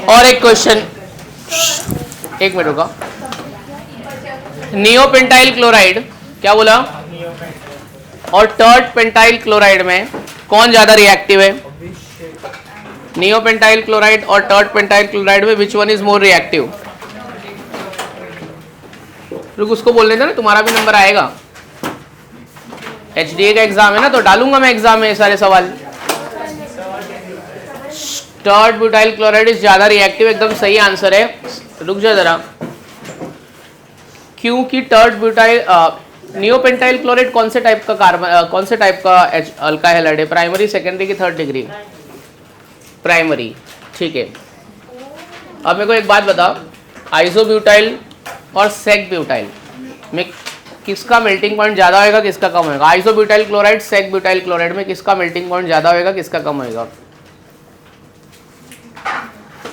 और एक क्वेश्चन, एक मिनट रुका। नियोपेंटाइल क्लोराइड, क्या बोला, और टर्ट पेंटाइल क्लोराइड में कौन ज्यादा रिएक्टिव है? नियोपेंटाइल क्लोराइड और टर्ट पेंटाइल क्लोराइड में which one is more reactive? रुक, उसको बोलने दे ना, तुम्हारा भी नंबर आएगा। एचडीए का एग्जाम है ना, तो डालूंगा मैं एग्जाम में ये सारे सवाल। टर्ट ब्यूटाइल क्लोराइड इज ज्यादा रिएक्टिव, एकदम सही आंसर है। रुक जा जरा, क्योंकि टर्ट ब्यूटाइल नियोपेंटाइल क्लोराइड कौन से टाइप का कार्बन, कौन से टाइप का अल्काइल हैलाइड है? प्राइमरी, सेकेंडरी की थर्ड डिग्री? प्राइमरी, ठीक है। अब मेरे को एक बात बताओ, आइसोब्यूटाइल और सेक ब्यूटाइल में किसका मेल्टिंग पॉइंट ज्यादा होगा, किसका कम होगा? Isobutyl chloride, sec butyl chloride में किसका मेल्टिंग पॉइंट ज्यादा होगा, किसका कम होगा?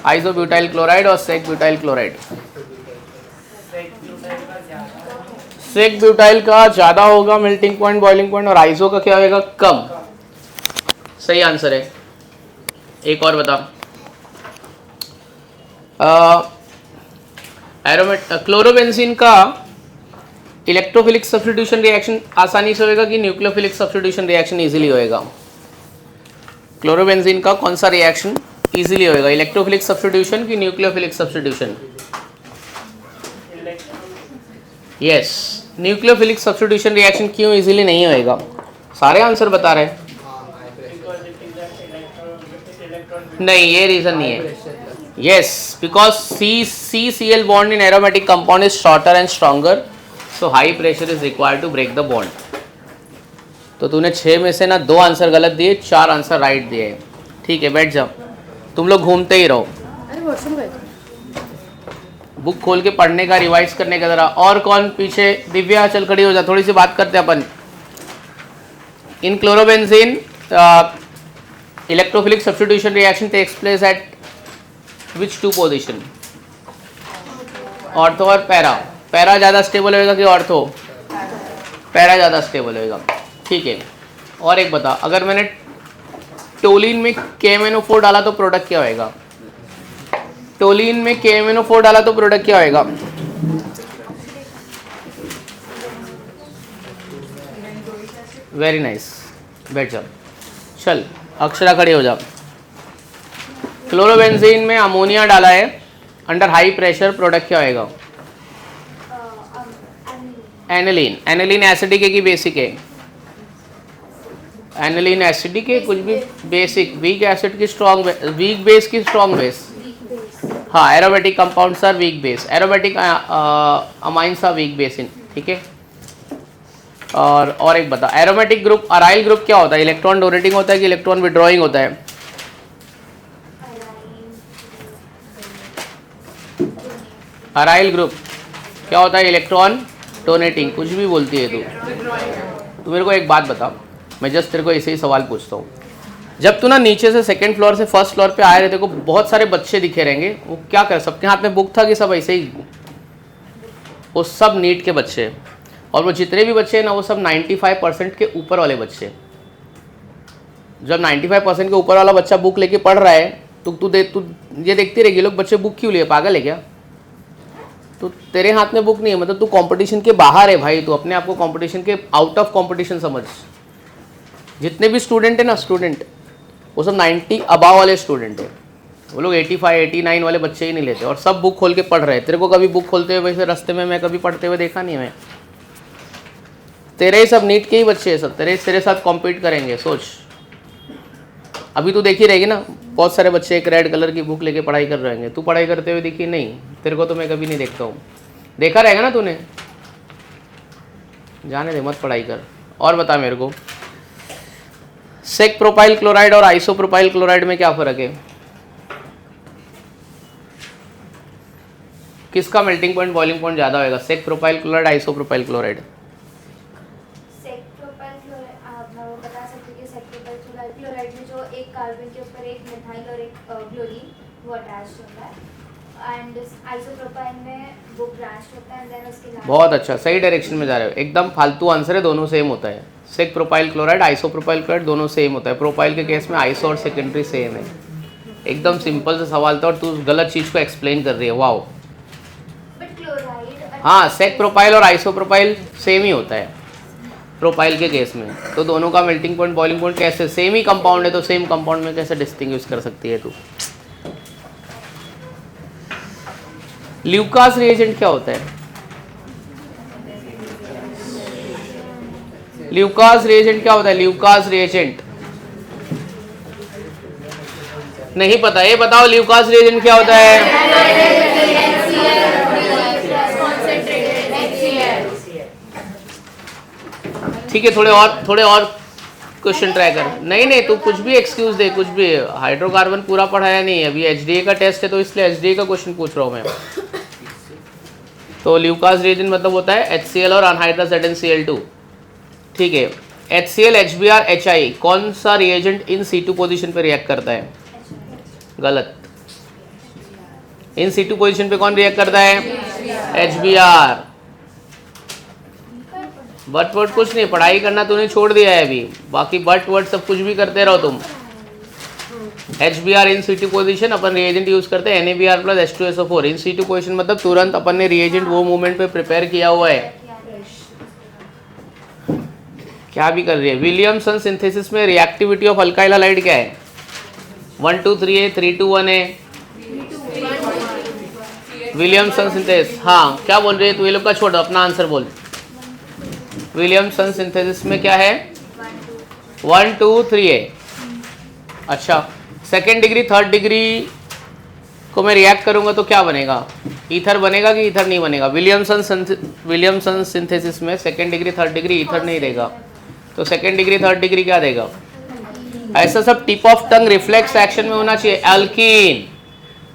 आइसोब्यूटाइल क्लोराइड और sec butyl chloride. Sec butyl का ज्यादा होगा मेल्टिंग पॉइंट, बॉइलिंग पॉइंट, और आइसो का क्या होगा, कम। सही आंसर है। एक और बता, क्लोरोबेंजीन का इलेक्ट्रोफिलिक सब्स्टिट्यूशन रिएक्शन आसानी से होगा कि न्यूक्लियोफिलिक सब्स्टिट्यूशन रिएक्शन इजीली होएगा? क्लोरोबेंजीन का कौन सा रिएक्शन इजीली होएगा, इलेक्ट्रोफिलिक सब्स्टिट्यूशन की nucleophilic substitution? Yes, nucleophilic substitution reaction क्यों इजीली नहीं होएगा? सारे आंसर बता रहे हैं। नहीं, ये रीजन नहीं है। Yes, because CCl bond in aromatic compound is shorter and stronger, so high pressure is required to break the bond. तो तूने 6 में से ना 2 आंसर गलत दिए, 4 आंसर राइट दिए। ठीक है, बैठ जाओ, तुम लोग घूमते ही रहो। अरे वॉशरूम गए थे। बुक खोल के पढ़ने का, रिवाइज करने का जरा। और कौन पीछे? दिव्या चल खड़ी हो जा, थोड़ी सी बात करते अपन। In chlorobenzene electrophilic substitution reaction takes place at which 2 position? Ortho और पैरा? पैरा ज़्यादा स्टेबल होएगा कि ऑर्थो? पैरा ज़्यादा स्टेबल होएगा। ठीक है, और एक बता, अगर मैंने टोलिन में KMnO4 डाला तो प्रोडक्ट क्या होएगा? टोलिन में KMnO4 डाला तो प्रोडक्ट क्या होएगा? वेरी नाइस, बैठ जाओ। चल अक्षरा खड़ी हो जाओ। क्लोरोबेंजीन में अमोनिया डाला है अंडर हाई प्रेशर, प्रोडक्ट क्या होएगा? एनिलीन। एनिलीन एसिडिक है कि बेसिक है? एनिलीन एसिडिक है, कुछ भी बेसिक। वीक एसिड की स्ट्रॉन्ग, वीक बेस की स्ट्रॉन्ग बेस? हाँ, aromatic compounds are weak base, aromatic amines are weak base in. ठीक है, और एक बता, एरोमेटिक ग्रुप, अराइल ग्रुप क्या होता है? इलेक्ट्रॉन डोनेटिंग होता है कि इलेक्ट्रॉन विड्रॉइंग होता है? अराइल ग्रुप क्या होता है? Electron donating. कुछ भी बोलती है तू मेरे को एक बात बता, मैं जस्ट तेरे को ऐसे ही सवाल पूछता हूँ। जब तू ना नीचे से सेकंड फ्लोर से फर्स्ट फ्लोर पे आए रहे, तेरे को बहुत सारे बच्चे दिखे रहेंगे, वो क्या कर, सबके हाथ में बुक था कि सब ऐसे ही? वो सब नीट के बच्चे, और वो जितने भी बच्चे हैं ना, वो सब 95% के ऊपर वाले बच्चे। जब 95% के ऊपर वाला बच्चा बुक लेके पढ़ रहा है, तू ये देखती रहेगी, लोग बच्चे बुक क्यों लिए, पागल है क्या? तो तेरे हाथ में बुक नहीं है, मतलब तू कंपटीशन के बाहर है भाई, तू अपने आप को कंपटीशन के आउट ऑफ कंपटीशन समझ। जितने भी स्टूडेंट है ना, स्टूडेंट वो सब 90 अबाव वाले स्टूडेंट है, वो लोग 85 89 वाले बच्चे ही नहीं लेते, और सब बुक खोल के पढ़ रहे हैं। तेरे को कभी बुक खोलते हुए वैसे रास्ते में मैं कभी पढ़ते हुए देखा नहीं। मैं तेरे ही सब नीट के ही बच्चे हैं, सब तेरे साथ कॉम्पीट करेंगे, सोच। अभी तू देखी रहेगी ना, बहुत सारे बच्चे एक रेड कलर की बुक लेके पढ़ाई कर रहेंगे। तू पढ़ाई करते हुए दिखी नहीं? तेरे को तो मैं कभी नहीं देखता हूँ, देखा रहेगा ना तूने। जाने दे, मत पढ़ाई कर। और बता मेरे को, सेक प्रोपाइल क्लोराइड और आइसोप्रोपाइल क्लोराइड में क्या फ़र्क है? किसका मेल्टिंग पॉइंट, बॉइलिंग पॉइंट ज़्यादा होगा? Sec propyl chloride, isopropyl chloride? Chloride में जो एक कार्बन के ऊपर एक मिथाइल और एक क्लोरीन वो अटैच होता है, एंड आइसोप्रोपाइल में वो ब्रांच होता है, एंड देन उसके बाद। बहुत अच्छा, सही डायरेक्शन में जा रहे हो, एकदम फालतू आंसर है, दोनों सेम होता है। सेक प्रोपाइल क्लोराइड, आइसोप्रोपाइल क्लोराइड दोनों सेम होता है। प्रोपाइल के केस में आइसो और सेकेंडरी सेम है। एकदम सिंपल सा सवाल था और तू गलत चीज़ को एक्सप्लेन कर रही है। वाओ। बट क्लोराइड हाँ, सेक प्रोपाइल और आइसोप्रोपाइल सेम ही होता है प्रोपाइल के केस में। तो दोनों का मेल्टिंग पॉइंट बॉइलिंग पॉइंट कैसे, सेम ही कंपाउंड है तो सेम कंपाउंड में कैसे डिस्टिंग्विश कर सकती है तू। ल्यूकास रिएजेंट क्या होता है? ल्यूकास रिएजेंट क्या होता है? ल्यूकास रिएजेंट नहीं पता, ये बताओ ल्यूकास रिएजेंट क्या होता है? ठीक है, थोड़े और क्वेश्चन ट्राई कर। नहीं तू कुछ भी एक्सक्यूज दे, कुछ भी। हाइड्रोकार्बन पूरा पढ़ाया नहीं है अभी, एचडीए का टेस्ट है तो इसलिए एचडीए का क्वेश्चन पूछ रहा हूँ मैं। तो ल्यूकास रिएजेंट मतलब होता है HCl और अनहाइड्रस ZnCl2। ठीक है, HCl HBr HI कौन सा रिएजेंट इन C2 पोजीशन पे रिएक्ट करता है? गलत। इन C2 पोजीशन पे कौन रिएक्ट करता है? HBr। बट वर्ड कुछ नहीं, पढ़ाई करना तूने छोड़ दिया है अभी, बाकी बट वर्ड सब कुछ भी करते रहो तुम। HBr इन C2 पोजीशन अपन रिएजेंट यूज करते हैं NaBr + H2SO4 इन C2 पोजीशन मतलब तुरंत अपन ने रिएजेंट वो मूवमेंट पे प्रिपेयर किया हुआ है। क्या भी कर रही है। विलियमसन सिंथेसिस में रिएक्टिविटी ऑफ अल्काइल हैलाइड क्या है? 1 2 3 है, 3 2 1 है। विलियमसन सिंथेसिस, हाँ क्या बोल रही है तू? ये लोग का छोड़, अपना आंसर बोल। विलियमसन सिंथेसिस में क्या है? 1 2 3 है। अच्छा, सेकेंड डिग्री थर्ड डिग्री को मैं रिएक्ट करूंगा तो क्या बनेगा? ईथर बनेगा कि ईथर नहीं बनेगा? विलियमसन सिंथेसिस में second degree third degree ether नहीं देगा, तो सेकेंड डिग्री थर्ड डिग्री क्या देगा? ऐसा सब tip of tongue reflex action में होना चाहिए। एल्कीन।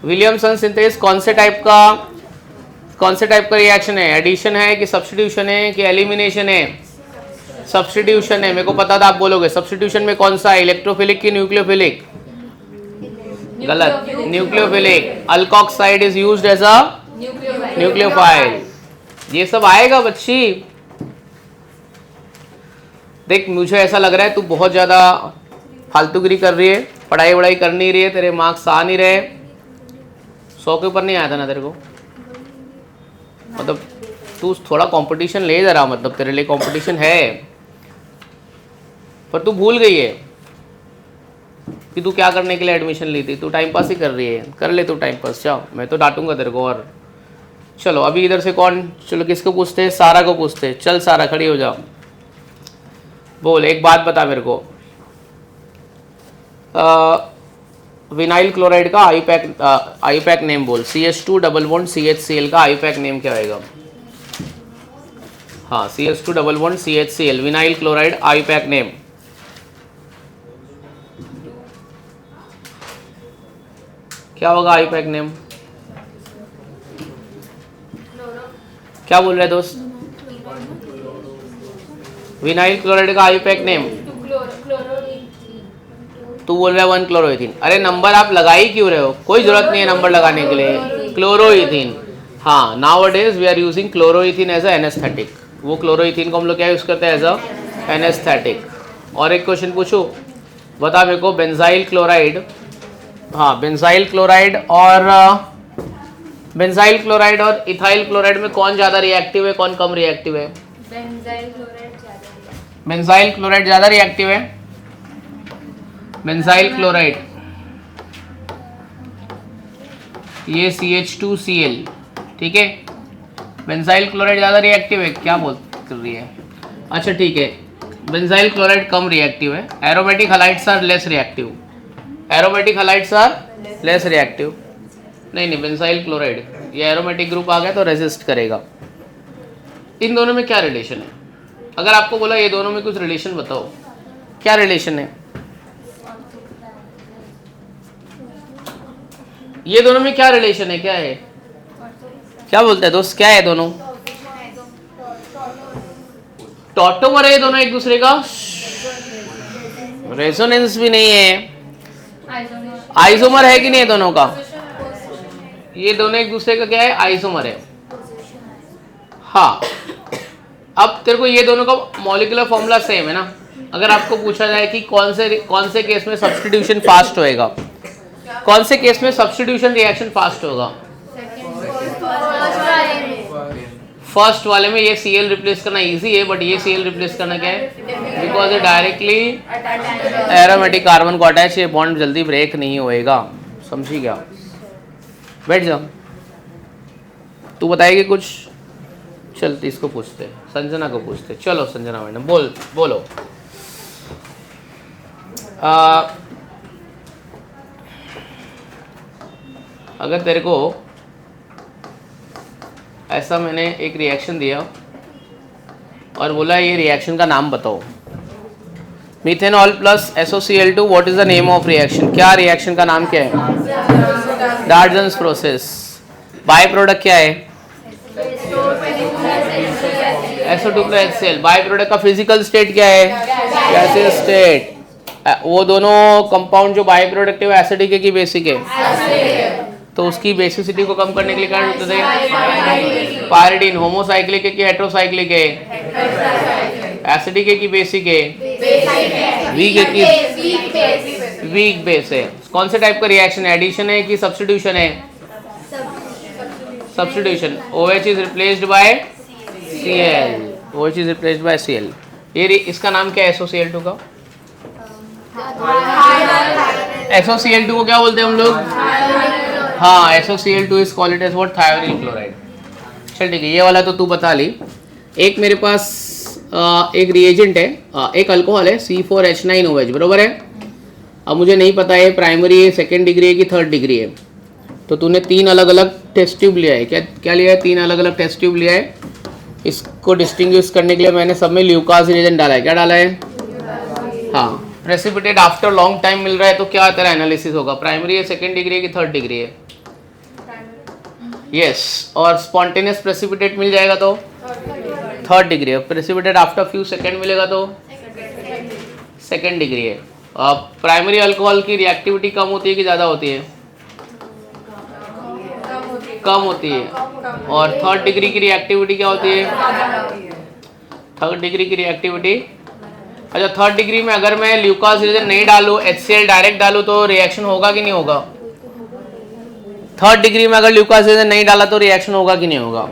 विलियमसन सिंथेसिस कौन से टाइप का रिएक्शन है? एडिशन है कि सब्स्टिट्यूशन है कि एलिमिनेशन है? सब्स्टिट्यूशन है। मेरे को पता था आप बोलोगे। सब्स्टिट्यूशन में कौन सा है? इलेक्ट्रोफिलिक कि न्यूक्लियोफिलिक? गलत, nucleophilic. Alkoxide is used as a nucleophile. ये सब आएगा बच्ची। देख, मुझे ऐसा लग रहा है तू बहुत ज़्यादा फालतूगिरी कर रही है, पढ़ाई वढ़ाई कर नहीं रही है, तेरे मार्क्स आ नहीं रहे। 100 के ऊपर नहीं आया था ना तेरे को? मतलब तू थोड़ा कंपटीशन ले जरा, मतलब तेरे लिए कंपटीशन है, पर तू भूल गई है कि तू क्या करने के लिए एडमिशन ली थी। तू टाइम पास ही कर रही है। कर ले तू टाइम पास, जाओ, मैं तो डांटूंगा तेरे को। और चलो अभी इधर से कौन, चलो किसको पूछते हैं? सारा को पूछते हैं। चल सारा खड़ी हो जाओ, बोल एक बात बता मेरे को। विनाइल क्लोराइड का आईपैक नेम बोल। CH2 डबल बॉन्ड CHCl का आईपैक नेम क्या होगा? हाँ, CH2 double bond CHCl vinyl chloride IUPAC name क्या होगा? आईपैक नेम क्या बोल रहे दोस्त? विनाइल क्लोराइड का आईपैक नेम तू बोल रहा है 1 क्लोरोइथीन। अरे नंबर आप लगा ही क्यों रहे हो? कोई जरूरत नहीं है नंबर लगाने के लिए। क्लोरोइथीन, हाँ, nowadays we are using chloroethene as a anesthetic. वो क्लोरोइथीन को हम लोग क्या यूज करते हैं? As a anesthetic. और एक क्वेश्चन पूछूं, बता मेरे को। बेंजाइल क्लोराइड, हाँ, बेंजाइल क्लोराइड और इथाइल क्लोराइड में कौन ज़्यादा रिएक्टिव है, कौन कम रिएक्टिव है? बेंजाइल क्लोराइड ज़्यादा रिएक्टिव है। बेंजाइल क्लोराइड, ये CH2Cl, ठीक है। बेंजाइल क्लोराइड ज़्यादा रिएक्टिव है, क्या बोल कर रही है? अच्छा ठीक है, बेंजाइल क्लोराइड कम रिएक्टिव है। Aromatic halides are less reactive. Aromatic halides are less reactive. नहीं, बेंजाइल क्लोराइड ये एरोमेटिक ग्रुप आ गया तो रेजिस्ट करेगा। इन दोनों में क्या रिलेशन है? अगर आपको बोला ये दोनों में कुछ रिलेशन बताओ, क्या रिलेशन है? ये दोनों में क्या रिलेशन है? क्या है? क्या बोलते हैं दोस्त, क्या है दोनों? टॉटोमर है ये दोनों एक दूसरे का? रेजोनेंस भी नहीं है। आइसोमर है कि नहीं दोनों का? ये दोनों एक दूसरे का क्या है? आइसोमर है। हाँ, अब तेरे को ये दोनों का मॉलिक्यूलर फॉर्मूला सेम है ना। अगर आपको पूछा जाए कि कौन से केस में सब्स्टिट्यूशन फास्ट होएगा, कौन से केस में सब्स्टिट्यूशन रिएक्शन फास्ट होगा? फर्स्ट वाले में ये Cl रिप्लेस करना इजी है, बट ये Cl रिप्लेस करना क्या है? बिकॉज ये डायरेक्टली एरोमेटिक कार्बन को अटैच, ये बॉन्ड जल्दी ब्रेक नहीं होएगा। समझी क्या? बैठ जाओ। तू बताएगी कुछ? चल इसको पूछते, संजना को पूछते। चलो संजना मैडम बोलो। अगर तेरे को ऐसा मैंने एक रिएक्शन दिया और बोला ये रिएक्शन का नाम बताओ, methanol plus SOCl2, what is the name of reaction? क्या रिएक्शन का नाम क्या है? Dalton's process. बाय प्रोडक्ट क्या है? SO2 plus HCl। By product का फिजिकल स्टेट क्या है? Gaseous state. वो दोनों कंपाउंड जो बाय प्रोडक्ट है वो एसिडिक है कि बेसिक है? तो उसकी बेसिसिटी को कम करने के लिए क्या करते थे? पायरिडीन। होमोसाइक्लिक है कि हेटेरोसाइक्लिक है? एसिडिक है कि बेसिक है? वीक है कि वीक बेस है? कौन से टाइप का रिएक्शन है? एडिशन है कि सब्स्टिट्यूशन है? Substitution. OH is replaced by Cl। OH is replaced by Cl। ये इसका नाम क्या है SOCl2 का? SOCl2 को क्या बोलते हैं हम लोग? हाँ, SOCl2 is called as what? Thionyl chloride. चल ठीक है, ये वाला तो तू बता ली। एक मेरे पास एक रिएजेंट है, एक अल्कोहल है C4H9OH, बरोबर है? अब मुझे नहीं पता है प्राइमरी है, सेकेंड डिग्री है कि थर्ड डिग्री है। तो तूने 3 अलग अलग टेस्ट ट्यूब लिया है। क्या लिया है? 3 अलग अलग टेस्ट ट्यूब लिया है। इसको डिस्टिंग्विश करने के लिए मैंने सब में ल्यूकास रिएजेंट डाला है। क्या डाला है? हाँ। प्रेसिपिटेट आफ्टर लॉन्ग टाइम मिल रहा है तो क्या तेरा एनालिसिस होगा? प्राइमरी है, सेकेंड डिग्री है कि थर्ड डिग्री है? यस। और स्पॉन्टेनियस प्रेसिपिटेट मिल जाएगा तो थर्ड डिग्री है। प्रेसिपिटेट आफ्टर फ्यू सेकेंड मिलेगा तो सेकेंड डिग्री है। प्राइमरी अल्कोहल की रिएक्टिविटी कम होती है कि ज़्यादा होती है? कम होती है। और थर्ड डिग्री की रिएक्टिविटी क्या होती है? थर्ड डिग्री की रिएक्टिविटी, अच्छा थर्ड डिग्री में अगर मैं ल्यूकास रिएजेंट नहीं डालूं, HCl डायरेक्ट डालूं तो रिएक्शन होगा कि नहीं होगा? थर्ड डिग्री में अगर ल्यूकास रिएजेंट नहीं डाला तो रिएक्शन होगा कि नहीं होगा?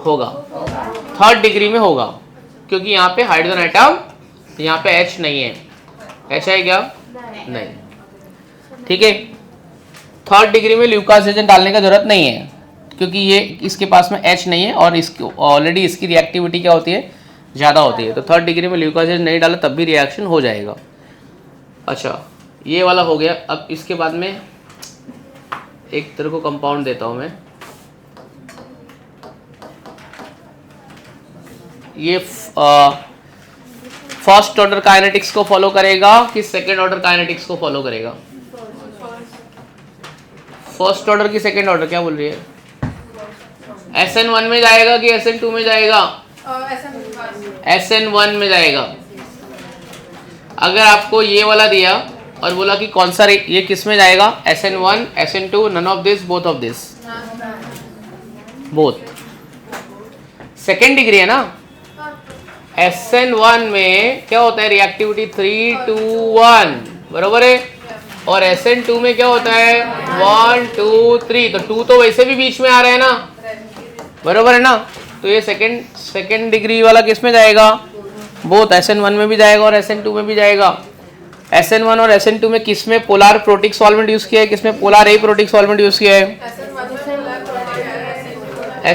होगा। थर्ड डिग्री में होगा क्योंकि यहाँ पे हाइड्रोजन एटम, यहाँ पे H नहीं है। H है क्या? नहीं। ठीक है, थर्ड डिग्री में ल्यूकास रिएजेंट डालने का जरूरत नहीं है क्योंकि ये इसके पास में H नहीं है और इसकी ऑलरेडी इसकी रिएक्टिविटी क्या होती है? ज़्यादा होती है। तो थर्ड डिग्री में ल्यूकास रिएजेंट नहीं डाला तब भी रिएक्शन हो जाएगा। अच्छा, ये वाला हो गया। अब इसके बाद में एक तेरे को कंपाउंड देता हूँ मैं। ये फर्स्ट ऑर्डर काइनेटिक्स को फॉलो करेगा कि सेकेंड ऑर्डर काइनेटिक्स को फॉलो करेगा? फर्स्ट ऑर्डर की सेकेंड ऑर्डर? क्या बोल रही है? SN1 में जाएगा कि SN2 में जाएगा? SN1 में जाएगा। अगर आपको ये वाला दिया और बोला कि कौन सा ये किस में जाएगा? SN1, SN2, none of this, both of this? Both. Second degree है ना? SN1 में क्या होता है? रिएक्टिविटी 3 to 1, बरोबर है? और SN2 में क्या होता है? 1 2 3। तो 2 तो वैसे भी बीच में आ रहा है ना, बरोबर है ना? तो ये सेकेंड डिग्री वाला किस में जाएगा? बोथ। SN1 में भी जाएगा और SN2 में भी जाएगा। SN1 और SN2 में किस में पोलर प्रोटिक सॉल्वेंट यूज किया है, किस में पोलर एप्रोटिक सॉल्वेंट यूज किया है?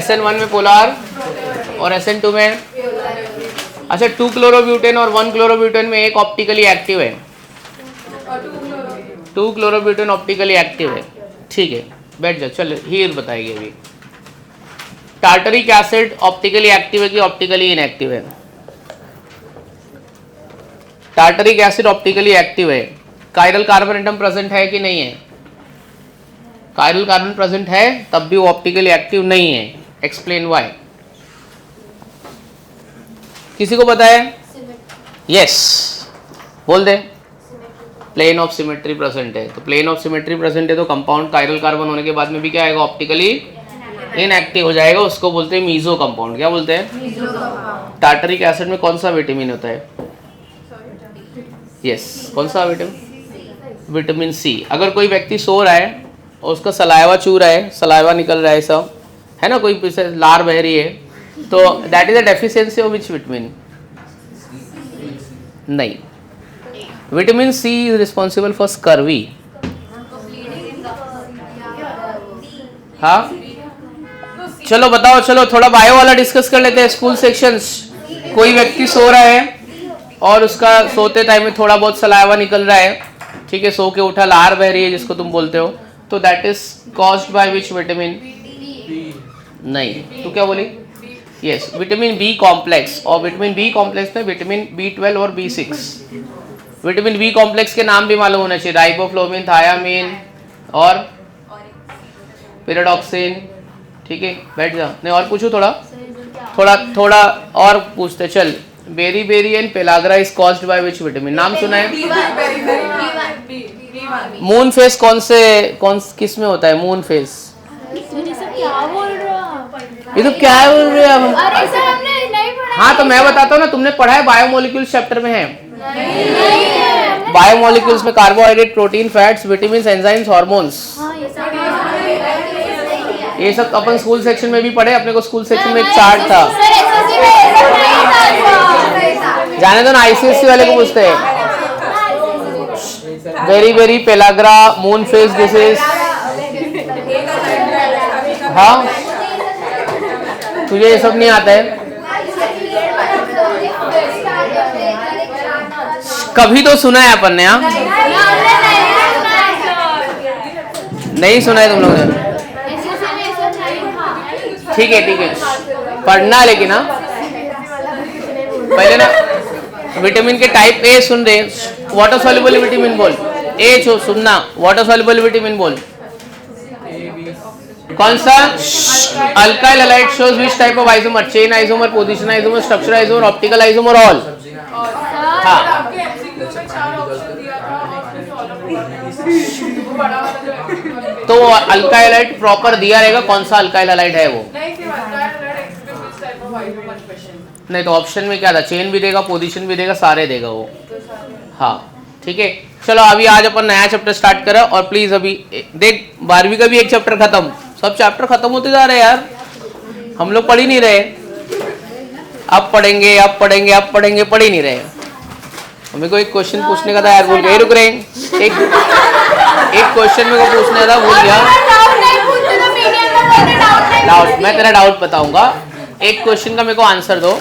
SN1 में पोलर और SN2 में? अच्छा, 2 क्लोरोब्यूटेन और 1 क्लोरोब्यूटेन में एक ऑप्टिकली एक्टिव है, 2 क्लोरोब्यूटेन ऑप्टिकली एक्टिव है। ठीक है, बैठ जाओ। चलो हीर बताएगी अभी। टार्टरिक एसिड ऑप्टिकली एक्टिव है कि ऑप्टिकली इनएक्टिव है? टार्टरिक एसिड ऑप्टिकली एक्टिव है। कायरल कार्बन एटम प्रेजेंट है कि नहीं है? कायरल कार्बन प्रेजेंट है तब भी वो ऑप्टिकली एक्टिव नहीं है। Explain why. किसी को पता है? यस, बोल दे। प्लेन ऑफ सिमेट्री प्रेजेंट है। तो प्लेन ऑफ सिमेट्री प्रेजेंट है तो कंपाउंड कायरल कार्बन होने के बाद में भी क्या आएगा? ऑप्टिकली इनएक्टिव हो जाएगा। उसको बोलते हैं मीजो कंपाउंड। क्या बोलते हैं? टार्टरिक एसिड में कौन सा विटामिन होता है? यस, कौन सा विटामिन? Vitamin C. अगर कोई व्यक्ति सो रहा है और उसका सलाइवा चू रहा है, सलाइवा निकल रहा है सब, है ना, कोई पीछे लार बह रही है, तो that is a deficiency of which vitamin? नहीं, vitamin C is responsible for scurvy. हाँ, चलो बताओ, चलो थोड़ा बायो वाला डिस्कस कर लेते हैं, स्कूल सेक्शंस। कोई व्यक्ति सो रहा है और उसका सोते टाइम में थोड़ा बहुत सलाइवा निकल रहा है, ठीक है, सो के उठा, लार बह रही है जिसको तुम बोलते हो, तो that is caused by which vitamin? नहीं, तो क्या बोली? Yes, vitamin B complex. और विटामिन बी कॉम्प्लेक्स में विटामिन B12 और B6। विटामिन बी कॉम्प्लेक्स के नाम भी मालूम होना चाहिए, राइबोफ्लोविन, थायामीन और पिरिडॉक्सिन। ठीक है, बैठ जा। नहीं, और पूछो, थोड़ा और पूछते चल। Beri and pellagra is caused by which vitamin? नाम सुना है? मून फेस किस में होता है मून फेस? क्या बोल रहे हो आप? ये तो क्या बोल रहे हैं? अरे सर, हमने नहीं पढ़ा। हाँ, तो मैं बताता हूँ ना, तुमने पढ़ा है, बायोमोलिक्यूल्स चैप्टर में है। बायोमोलिक्यूल्स में carbohydrate, protein, fats, vitamin, enzymes, hormones, ये सब अपन स्कूल सेक्शन में भी पढ़े। अपने को स्कूल सेक्शन में एक चार्ट था, जाने दो ना, ICSE वाले को पूछते हैं। Beri pellagra, moon face disease. हाँ, तुझे ये सब नहीं आता है? कभी तो सुना है अपन ने? हाँ, नहीं सुना है तुम लोगों ने? ठीक है, पढ़ना, लेकिन हाँ पहले ना विटामिन के टाइप ए सुन रहे, वाटर सॉल्युबल विटामिन बोल। ए जो सुनना, वाटर सॉल्युबल विटामिन बोल। कौन सा? Alkyl halide shows which type of isomer? Chain isomer, position isomer, structure isomer, optical isomer, all. हाँ, तो अल्काइल हैलाइड प्रॉपर दिया रहेगा, कौन सा अल्काइल हैलाइड है वो? नहीं, तो ऑप्शन में क्या था? चेन भी देगा, पोजीशन भी देगा, सारे देगा वो। हाँ, ठीक है, चलो अभी आज अपन नया चैप्टर स्टार्ट करा। और प्लीज अभी देख, 12वीं का भी एक चैप्टर खत्म, सब चैप्टर खत्म होते जा रहे हैं यार, हम लोग पढ़ ही नहीं रहे। अब पढ़ेंगे, पढ़ ही नहीं रहे। मेरे को एक क्वेश्चन पूछने का था यार, भूल गए। रुक रहे, एक क्वेश्चन मेरे को पूछने था, भूल गया। डाउट, मैं तेरा डाउट बताऊंगा। एक क्वेश्चन का मेरे को आंसर दो।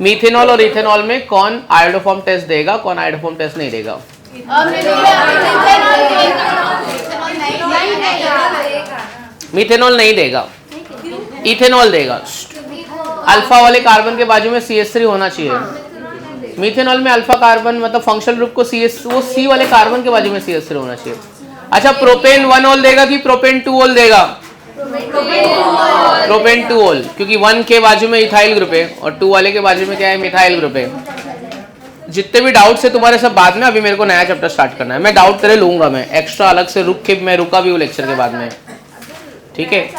मीथेनॉल और इथेनॉल में कौन आयोडोफॉर्म टेस्ट देगा, कौन आयोडोफॉर्म टेस्ट नहीं देगा? मीथेनॉल नहीं देगा, इथेनॉल देगा। अल्फा वाले कार्बन के बाजू में CH3 होना चाहिए। मीथेनॉल में अल्फा कार्बन मतलब फंक्शनल ग्रुप को C वाले कार्बन के बाजू में CH3 होना चाहिए। अच्छा, प्रोपेन 1 ओल देगा कि प्रोपेन 2 ओल देगा? प्रोपेन 2 ओल, क्योंकि 1 के बाजू में इथाइल ग्रुप है और 2 वाले के बाजू में क्या है? मिथाइल ग्रुप है। जितने भी डाउट्स है तुम्हारे सब बाद में, अभी मेरे को नया चैप्टर स्टार्ट करना है। मैं डाउट तेरे लूंगा, मैं एक्स्ट्रा अलग से मैं रुका भी हूँ लेक्चर के बाद में, ठीक है?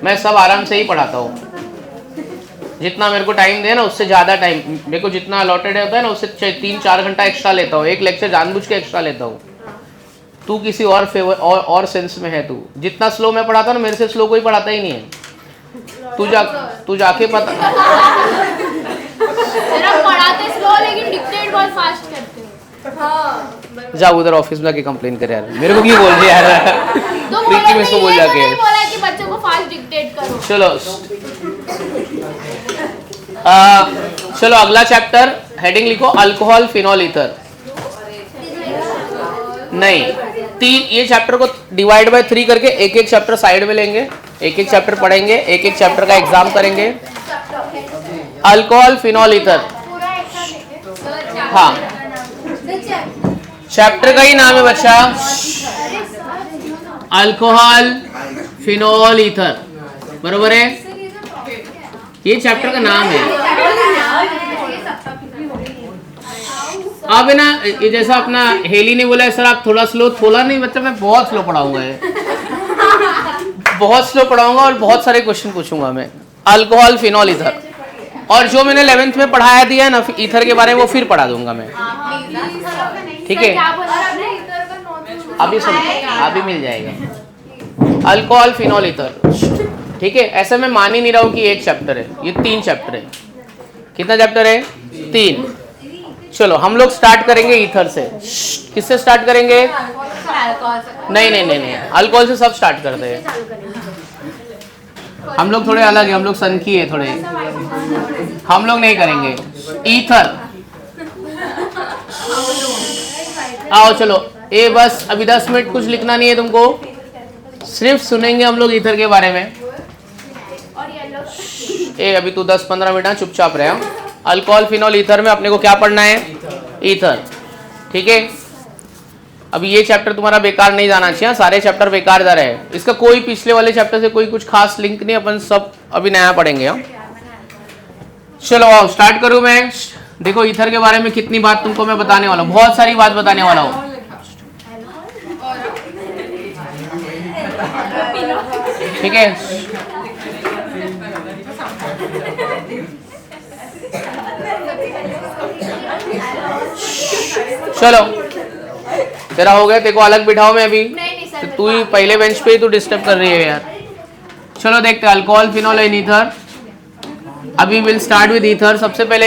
मैं सब आराम से ही पढ़ाता हूँ, जितना मेरे को टाइम दे ना उससे ज़्यादा टाइम मेरे को जितना अलॉटेड होता है ना, उससे 3-4 घंटा एक्स्ट्रा लेता हूँ। एक लेक्चर जानबूझ के एक्स्ट्रा लेता हूँ। तू किसी और फेवर और सेंस में है। तू जितना स्लो मैं पढ़ाता हूँ ना, मेरे से स्लो कोई पढ़ाता ही नहीं है। तू जाके पता पढ़ाते स्लो लेकिन डिक्टेट बहुत फास्ट करते हो। जा उधर ऑफिस में जाके कंप्लेन कर यार, मेरे को क्यों बोल रही है यार? प्रीति में इसको बोल जाके बोला कि बच्चों को फास्ट डिक्टेट करो। चलो अगला चैप्टर, हेडिंग लिखो अल्कोहल फिनॉल ईथर। नहीं, ये चैप्टर को डिवाइड बाय 3 करके एक चैप्टर साइड में लेंगे, एक चैप्टर पढ़ेंगे, एक चैप्टर का एग्जाम करेंगे। अल्कोहल फिनॉल ईथर, हाँ चैप्टर का ही नाम है बच्चा, अल्कोहल फिनॉल ईथर, बरोबर है? ये चैप्टर का नाम है। अब है ना, ये जैसा अपना हेली ने बोला है सर आप थोड़ा स्लो, थोड़ा नहीं बच्चा, मैं बहुत स्लो पढ़ाऊंगा, बहुत स्लो पढ़ाऊंगा और बहुत सारे क्वेश्चन पूछूंगा मैं। अल्कोहल फिनॉल ईथर, और जो मैंने 11th में पढ़ाया दिया है ना ईथर के बारे में, वो फिर पढ़ा दूंगा मैं, ठीक है, क्या बोला आपने? अभी सुन, अभी मिल जाएगा। अल्कोहल फिनॉल ईथर, ठीक है। ऐसे मैं मान ही नहीं रहा हूँ कि एक चैप्टर है, ये 3 चैप्टर है। कितना चैप्टर है? 3। चलो हम लोग स्टार्ट करेंगे ईथर से। किससे स्टार्ट करेंगे? नहीं नहीं नहीं नहीं, अल्कोहल से सब स्टार्ट करते हैं। हम लोग थोड़े अलग है, हम लोग सनकी है थोड़े, हम लोग नहीं करेंगे ईथर। आओ चलो, ये बस अभी 10 मिनट कुछ लिखना नहीं है तुमको, सिर्फ सुनेंगे हम लोग ईथर के बारे में। ए अभी तू 10-15 मिनट चुपचाप रहे। अल्कोहल फिनॉल ईथर में अपने को क्या पढ़ना है? ईथर, ठीक है। अभी ये चैप्टर तुम्हारा बेकार नहीं जाना चाहिए, सारे चैप्टर बेकार जा रहे हैं। इसका कोई पिछले वाले चैप्टर से कोई कुछ खास लिंक नहीं, अपन सब अभी नया पढ़ेंगे। चलो आओ स्टार्ट करूं मैं। देखो ईथर के बारे में कितनी बात तुमको मैं बताने वाला हूँ, बहुत सारी बात बताने वाला हूँ, ठीक है। चलो तेरा हो गया, तेरे को अलग बिठाओ मैं अभी, तो तू ही पहले बेंच पे ही तू डिस्टर्ब कर रही है यार। चलो देखते हैं अल्कोहल फिनॉल एंड ईथर। अभी विल स्टार्ट विद ईथर। सबसे पहले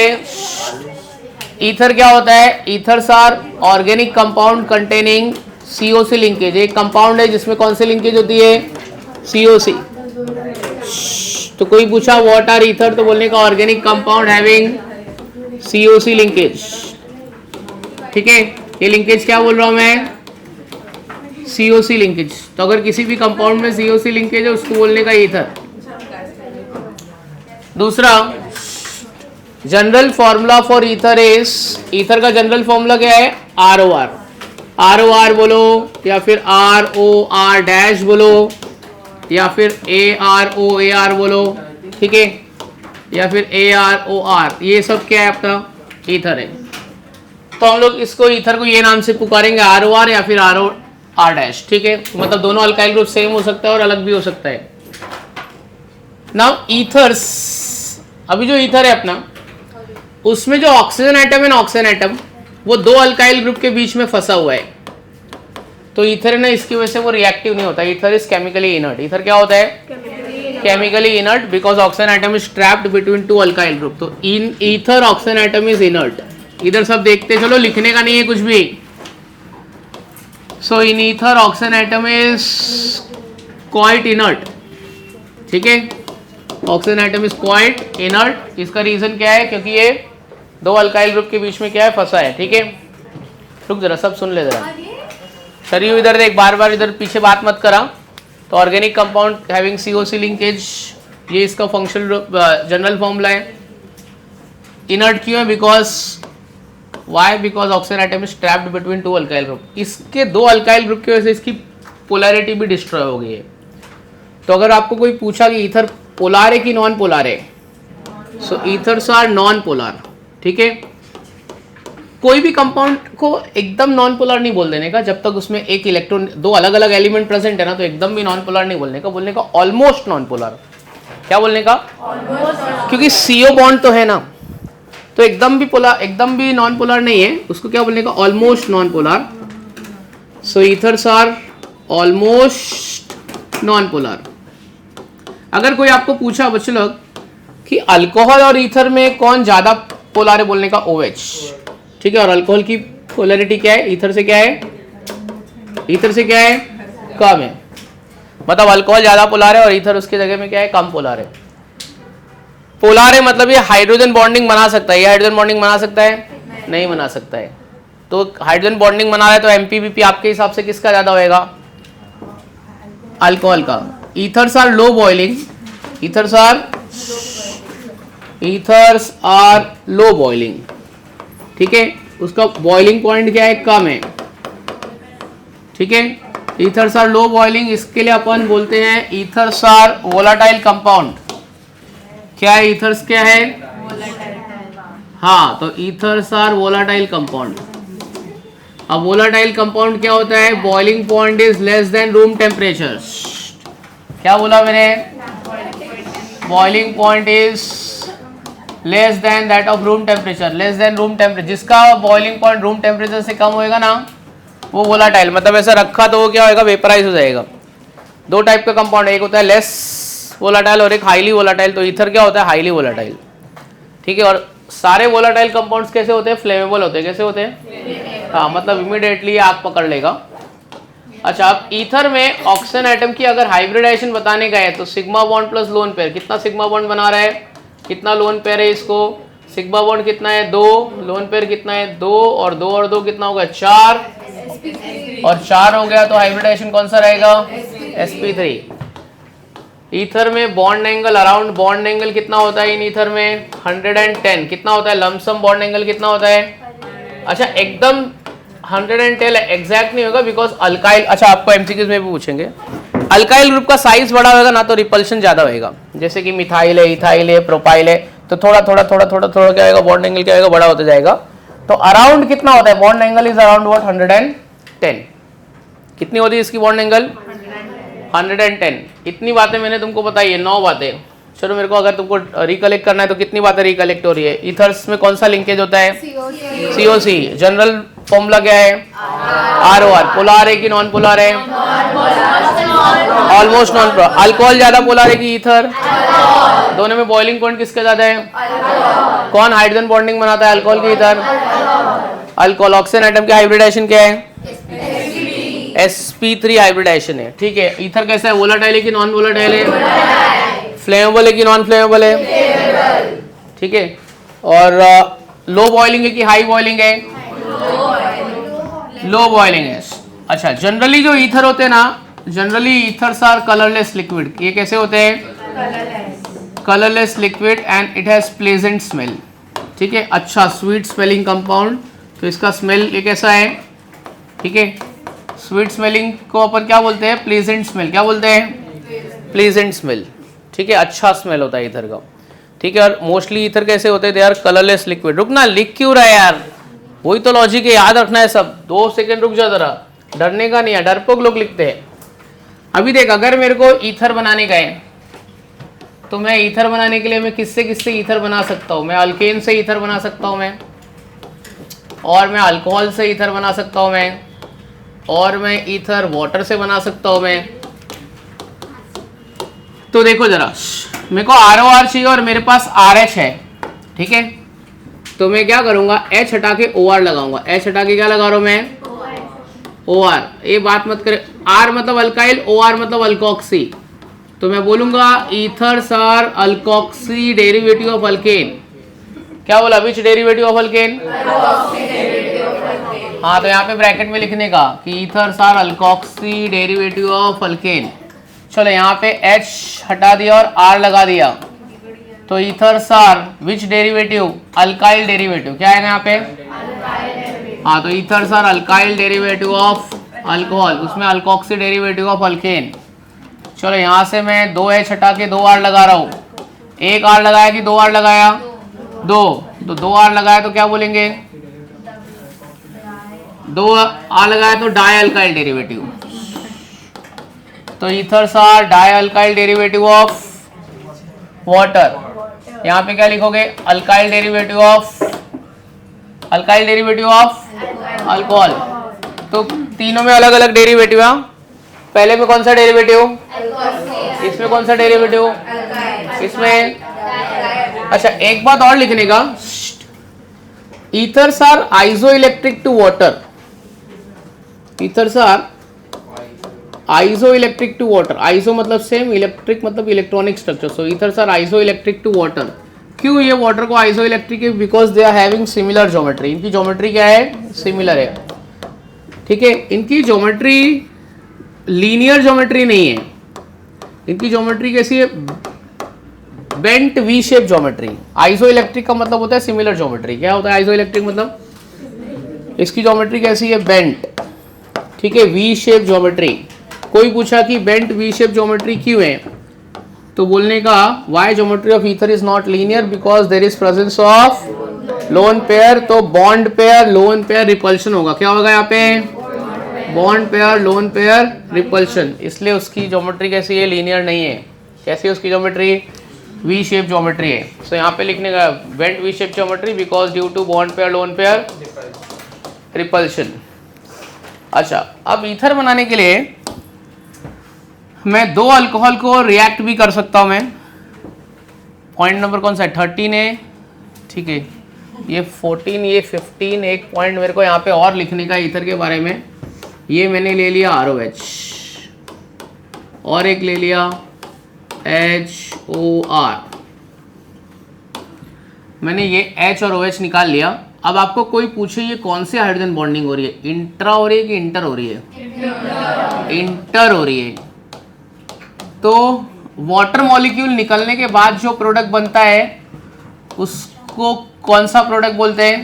ईथर क्या होता है? Ethers are organic compound containing COC linkage. एक कंपाउंड है जिसमें कौन सी लिंकेज होती है? COC। तो कोई पूछा व्हाट आर ईथर, तो बोलने का organic compound having COC linkage, ठीक है। ये लिंकेज क्या बोल रहा हूं मैं? COC linkage. तो अगर किसी भी कंपाउंड में COC लिंकेज है उसको बोलने का ईथर। दूसरा general formula for ether is, ether का जनरल फॉर्मूला क्या है? ROR। ROR बोलो या फिर ROR डैश बोलो या फिर AROAR बोलो, ठीक है, या फिर AROR। ये सब क्या है? आपका ईथर है। तो हम लोग इसको ईथर को ये नाम से पुकारेंगे, ROR या फिर ROR डैश, ठीक है। मतलब दोनों अल्काइल ग्रुप सेम हो सकता है और अलग भी हो सकता है। नाउ ईथर्स, अभी जो ईथर है अपना, उसमें जो ऑक्सीजन एटम है ना, ऑक्सीजन एटम, वो 2 अल्काइल ग्रुप के बीच में फंसा हुआ है। तो ईथर है ना, इसकी वजह से वो रिएक्टिव नहीं होता। Ether is chemically inert. Ether क्या होता है? Chemically inert, because oxygen atom is trapped between 2 alkyl group. तो in ether oxygen atom is inert. इधर सब देखते चलो, लिखने का नहीं है कुछ भी। So in ether oxygen atom is quite inert, ठीक है। Oxygen atom is quite inert. इसका रीजन क्या है? क्योंकि ये 2 अल्काइल ग्रुप के बीच में क्या है? फंसा है, ठीक है। रुक जरा, सब सुन ले जरा। शरीर इधर देख, बार बार इधर पीछे बात मत करा। तो organic compound having COC linkage, ये इसका फंक्शनल जनरल फॉर्मूला है। इनर्ट क्यों है? Because why? Because oxygen atom is trapped between 2 alkyl group. इसके 2 अल्काइल ग्रुप की वजह से इसकी पोलैरिटी भी डिस्ट्रॉय हो गई है। तो अगर आपको कोई पूछा कि ईथर पोलार है कि नॉन पोलार है, सो ईथर्स आर नॉन पोलार, ठीक है। कोई भी कंपाउंड को एकदम नॉन पोलर नहीं बोल देने का, जब तक उसमें एक इलेक्ट्रॉन, 2 अलग अलग एलिमेंट प्रेजेंट है ना, तो एकदम भी नॉन पोलर नहीं बोलने का, बोलने का ऑलमोस्ट नॉन पोलर। क्या बोलने का? क्योंकि CO बॉन्ड तो है ना, तो एकदम भी पोलर, एकदम भी नॉन पोलर नहीं है, उसको क्या बोलने का? Almost non polar. So ethers are almost non polar. अगर कोई आपको पूछा बच्चे लोग कि अल्कोहल और ईथर में कौन ज्यादा पोलर है, बोलने का OH, ठीक है। और अल्कोहल की पोलैरिटी क्या है? ईथर से क्या है? ईथर से क्या है? कम है। मतलब अल्कोहल ज्यादा पोलर है और ईथर उसकी जगह में क्या है? कम पोलर है। पोलर है मतलब ये हाइड्रोजन बॉन्डिंग बना सकता है। ये हाइड्रोजन बॉन्डिंग बना सकता है? नहीं बना सकता है। तो हाइड्रोजन बॉन्डिंग बना रहा है तो MPBP आपके हिसाब से किसका ज्यादा होएगा? अल्कोहल का। Ethers are low boiling, ethers are low boiling, ठीक है। उसका बॉइलिंग पॉइंट क्या है? कम है, ठीक है। ईथर्स आर लो बॉइलिंग, इसके लिए अपन बोलते हैं ईथर्स आर वोलाटाइल कंपाउंड। क्या है? ईथर्स क्या है? हाँ, तो ईथर्स आर वोलाटाइल कंपाउंड। अब वोलाटाइल कंपाउंड क्या होता है? Boiling point is less than room temperature. क्या बोला मैंने? Boiling point is less than that of room temperature, less than room temperature, जिसका बॉइलिंग पॉइंट रूम टेम्परेचर से कम होएगा ना वो वोलाटाइल, मतलब ऐसा रखा तो वो क्या होएगा, वेपराइज हो जाएगा। दो टाइप का कंपाउंड, एक होता है लेस वोलाटाइल और एक हाईली वोलाटाइल। तो ईथर क्या होता है, हाईली वोलाटाइल, ठीक है। और सारे वोलाटाइल कंपाउंड्स कैसे होते हैं, फ्लेमेबल होते हैं। कैसे होते हैं, हाँ, मतलब इमीडिएटली आग पकड़ लेगा। अच्छा, अब ईथर में ऑक्सीजन एटम की अगर हाइब्रिडाइजेशन बताने का है तो sigma bond plus lone pair, कितना सिग्मा बॉन्ड बना रहा है, कितना लोन पेयर है, इसको सिग्मा बॉन्ड कितना है 2, लोन पेयर कितना है 2, और 2 और 2 कितना होगा 4, और 4 हो गया तो हाइब्रिडाइजेशन कौन सा रहेगा, sp3। ईथर में bond angle, around bond angle कितना होता है इन ईथर में 110, कितना होता है, लमसम बॉन्ड एंगल कितना होता है। अच्छा, एकदम 110 एग्जैक्ट नहीं होगा बिकॉज अल्काइल, अच्छा आपको एमसीक्यूज में भी पूछेंगे, अल्काइल ग्रुप का साइज बड़ा होगा ना तो रिपल्शन ज्यादा होगा। जैसे कि मिथाइल है, इथाइल है, प्रोपाइल है, तो थोड़ा थोड़ा थोड़ा थोड़ा थोड़ा क्या होगा, बॉन्ड एंगल क्या होगा, बड़ा होता जाएगा। तो अराउंड कितना होता है, bond angle is around what 110। कितनी होती है इसकी बॉन्ड एंगल 110। इतनी बातें मैंने तुमको बताई है, 9 बातें। चलो मेरे को अगर तुमको रिकलेक्ट करना है तो कितनी बातें रिकलेक्ट हो रही है। ईथर्स में कौन सा लिंकेज होता है, COC। जनरल फॉर्मूला क्या है, ROR। पोलर है कि नॉन पोलर है, ऑलमोस्ट नॉन पोलर। अल्कोहल ज्यादा पोलर है कि ईथर, दोनों में बॉइलिंग पॉइंट किसका ज्यादा है, कौन हाइड्रोजन बॉन्डिंग बनाता है, अल्कोहल की ईथर, अल्कोहल। ऑक्सीजन एटम की हाइब्रिडाइजेशन क्या है, sp3 हाइब्रिडाइजेशन है, ठीक है। ईथर कैसा है, वोलाटाइल है कि नॉन वोलाटाइल है, फ्लेमेबल है कि नॉन फ्लेमेबल है, ठीक है। और लो बॉइलिंग है कि हाई बॉइलिंग है, लो बॉइलिंग है। अच्छा, जनरली जो ईथर होते हैं ना, generally ethers are colourless liquid. ये कैसे होते हैं, colourless liquid and it has pleasant smell, ठीक है। अच्छा, स्वीट स्मेलिंग कंपाउंड, तो इसका स्मेल ये कैसा है, ठीक है। स्वीट स्मेलिंग को अपन क्या बोलते हैं, प्लेजेंट स्मेल। क्या बोलते हैं, प्लेजेंट स्मेल, ठीक है। अच्छा स्मेल होता है ईथर का, ठीक है। और मोस्टली ईथर कैसे होते हैं, दे आर कलरलेस लिक्विड। रुकना, लिख क्यों रहा है यार, वही तो लॉजिक है, याद रखना है सब। 2 सेकंड रुक जा जरा, डरने का नहीं है, डरपोक लोग लिखते हैं। अभी देख, अगर मेरे को ईथर बनाने का है तो मैं ईथर बनाने के लिए मैं किससे किससे ईथर बना सकता हूँ, मैं अल्केन से ईथर बना सकता हूँ मैं, और मैं अल्कोहल से ईथर बना सकता हूँ मैं, और मैं ईथर वाटर से बना सकता हूँ मैं। तो देखो जरा, मेरे को ROR चाहिए और मेरे पास RH है, ठीक है। तो मैं क्या करूंगा, H हटा के OR लगाऊंगा। H हटा के क्या लगा रहा हूं मैं, OR। ये बात मत करे, R मतलब अल्काइल, OR मतलब अल्कोक्सी। तो मैं बोलूंगा ethers are alkoxy derivative of alkane. क्या बोला, विच डेरिवेटिव ऑफ अल्केन, हाँ। तो यहाँ पे ब्रैकेट में लिखने का कि ethers are alkoxy derivative of alkane. चलो यहाँ पे H हटा दिया और R लगा दिया, तो ethers are which derivative, alkyl derivative. क्या है यहाँ पे, हाँ। तो ethers are alkyl derivative of alcohol, उसमें अल्कोक्सी डेरिवेटिव ऑफ अल्केन। चलो यहाँ से मैं 2H हटा के 2R लगा रहा हूँ। 1R लगाया कि 2R लगाया, 2, तो 2R लगाया तो क्या बोलेंगे, 2R लगाया तो डाई अल्काइल डेरिवेटिव। तो ethers are dialkyl derivative of water. यहाँ पे क्या लिखोगे, alkyl derivative of, alkyl derivative of alcohol. तो तीनों में अलग अलग डेरिवेटिव है। पहले में कौन सा डेरिवेटिव, इसमें कौन सा डेरिवेटिव, इसमें। अच्छा, एक बात और लिखने का, ethers are isoelectric to water. Ethers are isoelectric to water. Iso मतलब सेम, इलेक्ट्रिक मतलब electronic structure. So ethers are isoelectric to water. क्यों ये वाटर को आइसोइलेक्ट्रिक है, because they are having similar geometry. इनकी ज्योमेट्री क्या है, सिमिलर है, ठीक है। इनकी ज्योमेट्री लीनियर ज्योमेट्री नहीं है, इनकी ज्योमेट्री कैसी है, bent V shape geometry. Isoelectric का मतलब होता है सिमिलर ज्योमेट्री। क्या होता है आइसोइलेक्ट्रिक मतलब, इसकी ज्योमेट्री कैसी है, बेंट, ठीक है, वी शेप ज्योमेट्री। कोई पूछा कि बेंट वी शेप ज्योमेट्री क्यों है, तो बोलने का why geometry of ether is not linear, because there is presence of lone pair. तो bond pair lone pair repulsion होगा। क्या होगा यहाँ पे, bond pair lone pair repulsion, इसलिए उसकी ज्योमेट्री कैसी है, लीनियर नहीं है। कैसी है उसकी ज्योमेट्री, वी शेप ज्योमेट्री है। सो यहाँ पे लिखने का bent V shape geometry because due to bond pair lone pair repulsion. अच्छा, अब ईथर बनाने के लिए मैं दो अल्कोहल को रिएक्ट भी कर सकता हूँ मैं। पॉइंट नंबर कौन सा है? 13 है, ठीक है। ये 14, ये 15। एक पॉइंट मेरे को यहाँ पे और लिखने का ईथर के बारे में। ये मैंने ले लिया ROH और एक ले लिया HOR। मैंने ये H और OH निकाल लिया। अब आपको कोई पूछे ये कौन से हाइड्रोजन बॉन्डिंग हो रही है, इंट्रा हो रही है कि इंटर हो रही है? इंटर हो रही है। तो वाटर मॉलिक्यूल निकलने के बाद जो प्रोडक्ट बनता है उसको कौन सा प्रोडक्ट बोलते हैं?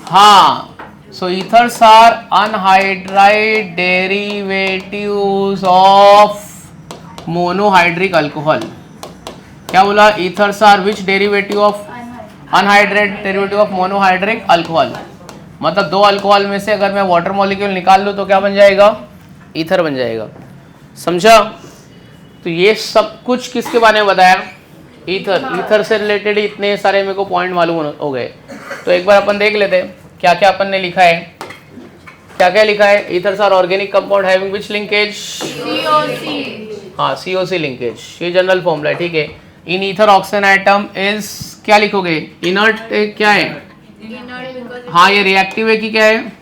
हाँ, so ethers are anhydride derivatives of monohydric alcohol. क्या बोला? Ethers are which derivative of anhydride derivative of monohydric alcohol. मतलब दो अल्कोहल में से अगर मैं वाटर मॉलिक्यूल निकाल लूँ तो क्या बन जाएगा? ईथर बन जाएगा। समझा? तो ये सब कुछ किसके बारे में बताया? ईथर। ईथर से रिलेटेड इतने सारे मेरे को पॉइंट मालूम हो गए। तो एक बार अपन देख लेते हैं क्या क्या अपन ने लिखा है। क्या क्या लिखा है? Ethers are organic compound having which linkage? हाँ, COC लिंकेज। ये जनरल फॉर्मूला है, ठीक है। In ether oxygen atom is, क्या लिखोगे? इनर्ट क्या है? हाँ, ये रिएक्टिव है कि क्या है?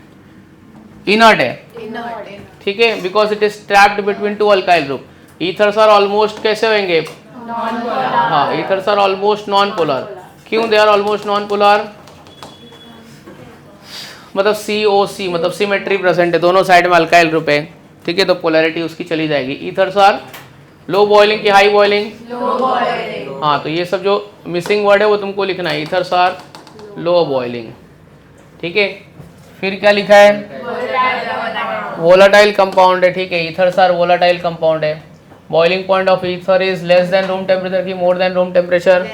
इनर्ट है, ठीक है, because it is trapped between two alkyl group. Ethers are almost कैसे होंगे? हाँ, ethers are almost non polar. क्यों they are almost non polar? मतलब COC मतलब सिमेट्री प्रेजेंट है, दोनों साइड में अल्काइल ग्रुप है, ठीक है, तो पोलैरिटी उसकी चली जाएगी। ईथर्स आर लो बॉइलिंग की हाई बॉइलिंग? Low boiling. हाँ, तो ये सब जो मिसिंग वर्ड है वो तुमको लिखना है। ईथर्स आर लो बॉइलिंग, ठीक है। फिर क्या लिखा है? वोलाटाइल कंपाउंड है, ठीक है। ईथर्स आर वोलाटाइल कंपाउंड है। Boiling point of ether is less than room temperature की मोर देन रूम टेम्परेचर?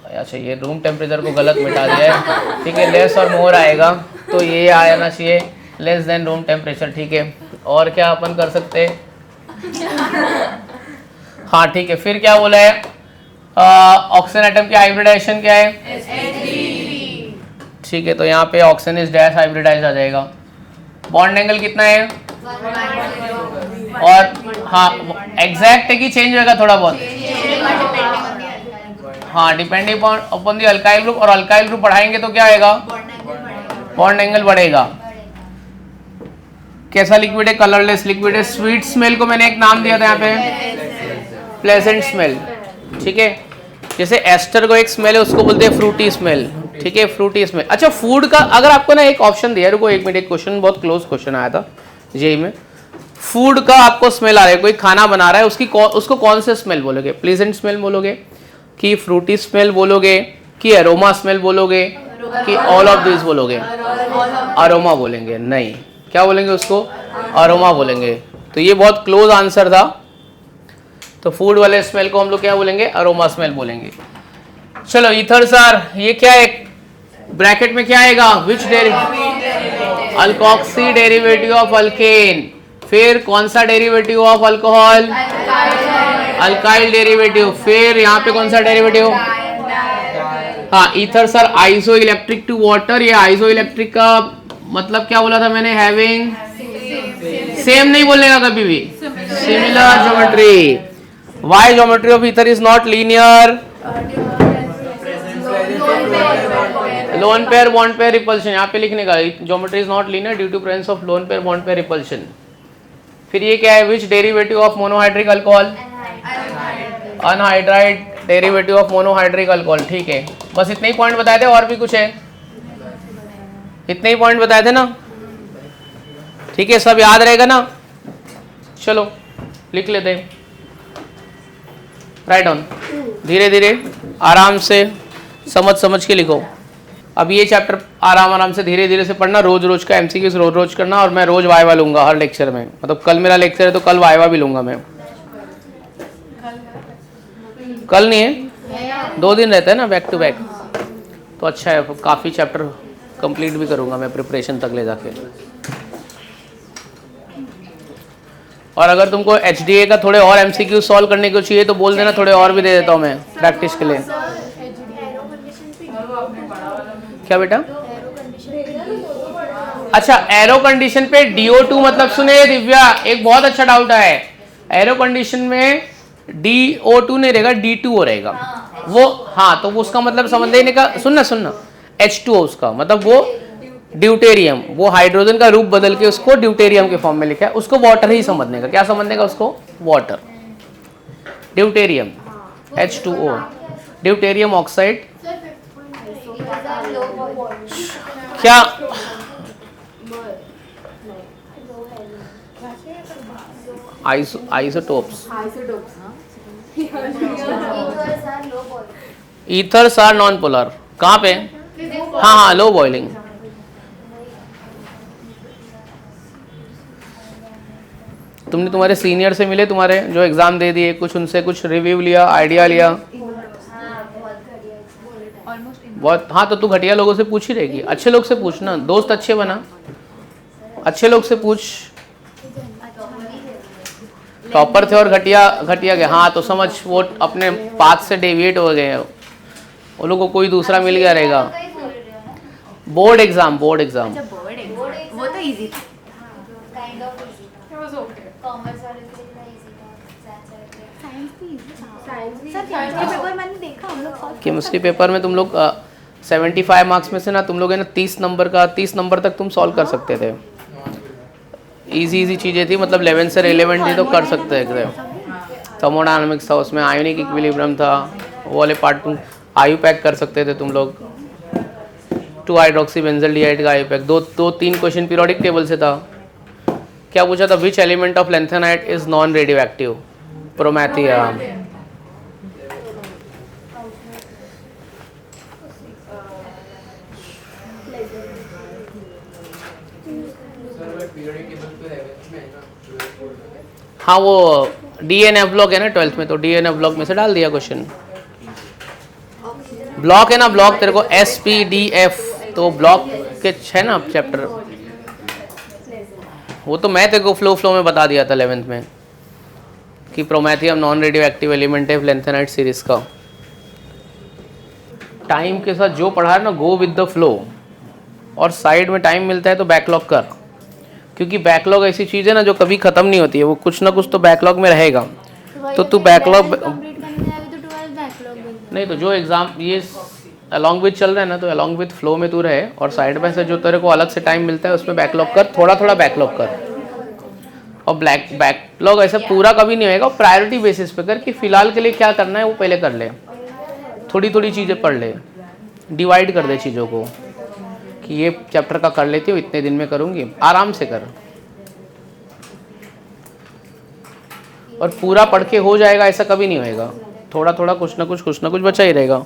अच्छा, ये रूम टेम्परेचर को गलत मिटा दिया है, ठीक है। लेस और मोर आएगा तो ये आना चाहिए लेस देन रूम टेम्परेचर, ठीक है। और क्या अपन कर सकते हैं? हाँ, ठीक है। फिर क्या बोला है? ऑक्सीजन एटम की हाइब्रिडाइजेशन क्या है? ठीक है, तो यहाँ पे ऑक्सीजन इज डैश हाइब्रिडाइज आ जाएगा। बॉन्ड एंगल कितना है? और हाँ, एग्जैक्ट है कि चेंज होगा थोड़ा बहुत? हाँ, depending upon the alkyl group. और अल्काइल ग्रुप बढ़ाएंगे तो क्या आएगा? बॉन्ड एंगल बढ़ेगा। कैसा लिक्विड है? कलरलेस लिक्विड है। स्वीट स्मेल को मैंने एक नाम दिया था यहाँ पे, प्लेजेंट स्मेल, ठीक है। जैसे एस्टर को एक स्मेल है उसको बोलते हैं फ्रूटी स्मेल, ठीक है, फ्रूटी स्मेल। अच्छा, फूड का अगर आपको ना एक ऑप्शन दिया, रुको एक मिनट, एक क्वेश्चन बहुत क्लोज क्वेश्चन आया था जेई में। फूड का आपको स्मेल आ रहा है, कोई खाना बना रहा है, उसको कौन से स्मेल बोलोगे? प्लेजेंट स्मेल बोलोगे कि फ्रूटी स्मेल बोलोगे कि एरोमा स्मेल बोलोगे कि ऑल ऑफ दिस बोलोगे? अरोमा बोलेंगे। नहीं, क्या बोलेंगे उसको? अरोमा बोलेंगे। तो ये बहुत क्लोज आंसर था। तो फूड वाले स्मेल को हम लोग क्या बोलेंगे? अरोमा स्मेल बोलेंगे। चलो, ईथर्स आर, ये क्या है ब्रैकेट में? क्या आएगा? Which alkoxy derivative of alkane. फिर कौन सा derivative of alcohol? Alkyl derivative. फिर यहाँ पे कौन सा डेरिवेटिव? हाँ, ethers are isoelectric to water. ये आइसो इलेक्ट्रिक का मतलब क्या बोला था मैंने? हैविंग सेम नहीं बोलने का कभी भी, similar geometry. Why geometry of ether is not linear? Lone pair bond pair repulsion, यहाँ पे लिखने का geometry is not linear due to presence of lone pair bond pair repulsion. फिर ये क्या है? Which derivative of monohydric alcohol? Anhydride derivative of monohydric alcohol, ठीक है। बस इतने ही पॉइंट बताए थे, और भी कुछ है? इतने ही पॉइंट बताए थे ना, ठीक है, सब याद रहेगा ना? चलो लिख लेते हैं, राइट ऑन, धीरे धीरे आराम से समझ के लिखो। अब ये चैप्टर आराम से धीरे धीरे से पढ़ना, रोज का एमसीक्यूज रोज करना, और मैं रोज वाइवा लूंगा हर लेक्चर में। मतलब कल मेरा लेक्चर है तो कल वाइवा भी लूंगा मैं। कल नहीं है, 2 दिन रहता है ना बैक टू बैक, तो अच्छा है, काफ़ी चैप्टर कंप्लीट भी करूंगा मैं प्रिपरेशन तक ले जाके। और अगर तुमको HDA का थोड़े और MCQ सॉल्व करने को चाहिए तो बोल देना, थोड़े और भी दे देता हूँ मैं प्रैक्टिस के लिए। क्या बेटा? अच्छा, एरो कंडीशन पे DO2 मतलब सुने दिव्या, एक बहुत अच्छा डाउट है। एरो कंडीशन में DO2 नहीं रहेगा, D2O रहेगा वो। हाँ, तो उसका मतलब समझ लेने का, सुनना H2O उसका मतलब वो ड्यूटेरियम, वो हाइड्रोजन का रूप बदल के उसको ड्यूटेरियम के फॉर्म में लिखा है, उसको वाटर ही समझने का। क्या समझने का उसको? Water, deuterium H2O, deuterium oxide. क्या isotopes? Ethers are non polar. कहाँ पे? हाँ, लो बॉइलिंग। तुमने तुम्हारे सीनियर से मिले, तुम्हारे जो एग्जाम दे दिए, कुछ उनसे कुछ रिव्यू लिया, आइडिया लिया? बहुत। हाँ, तो तू घटिया लोगों से पूछ ही रहेगी, अच्छे लोग से पूछना, दोस्त अच्छे बना, अच्छे लोग से पूछ। टॉपर थे और घटिया गए, हाँ तो समझ वो अपने पाथ से डेविएट हो गए, वो लोगों को कोई दूसरा मिल गया रहेगा। बोर्ड एग्जाम वो तो इजी था। कॉमर्स वाले के लिए इजी था, साइंस साइंस भी इजी था। सर केमिस्ट्री पेपर मैंने देखा, हम लोग सॉल्व केमिस्ट्री पेपर में तुम लोग 75 मार्क्स में से ना तुम लोग है ना 30 नंबर तक तुम सॉल्व कर सकते थे। इजी चीज़ें थी, मतलब 11 से रिलेवेंट थी तो कर सकते थे। थर्मोडायनामिक्स था, उसमें आयोनिक इक्विलिब्रियम था, वो वाले पार्ट तुम आयु पैक कर सकते थे तुम लोग। 2 हाइड्रोक्सी बेंजल्डिहाइड का आयु पैक, दो तीन क्वेश्चन पीरियोडिक टेबल से था। क्या पूछा था? Which element of lanthanide is non radio active? Promethium. हाँ, वो DNF ब्लॉक है ना 12th में, तो DNF ब्लॉक में से डाल दिया क्वेश्चन। ब्लॉक है ना, ब्लॉक तेरे को SPDF, तो ब्लॉक के है ना चैप्टर, वो तो मैं तेरे को फ्लो में बता दिया था 11th में कि promethium non radio active element है लैंथेनाइट सीरीज का। टाइम के साथ जो पढ़ा है ना, गो विद द फ्लो, और साइड में टाइम मिलता है तो बैकलॉग कर, क्योंकि बैकलॉग ऐसी चीज़ है ना जो कभी ख़त्म नहीं होती है, वो कुछ ना कुछ तो बैकलॉग में रहेगा। तो तू बैकलॉग नहीं, तो जो एग्ज़ाम ये अलॉन्ग विथ चल रहा है ना, तो अलॉन्ग विथ फ्लो में तू रहे, और साइड बाय साइड जो तेरे को अलग से टाइम मिलता है उसमें बैकलॉग कर, थोड़ा बैकलॉग कर। और बैकलॉग ऐसा पूरा कभी नहीं होएगा, प्रायोरिटी बेसिस पे कर कि फ़िलहाल के लिए क्या करना है वो पहले कर ले, थोड़ी चीज़ें पढ़ ले, डिवाइड कर दे चीज़ों को कि ये चैप्टर का कर लेती हूँ, इतने दिन में करूँगी, आराम से कर। और पूरा पढ़ के हो जाएगा ऐसा कभी नहीं होएगा, थोड़ा कुछ ना कुछ बचा ही रहेगा।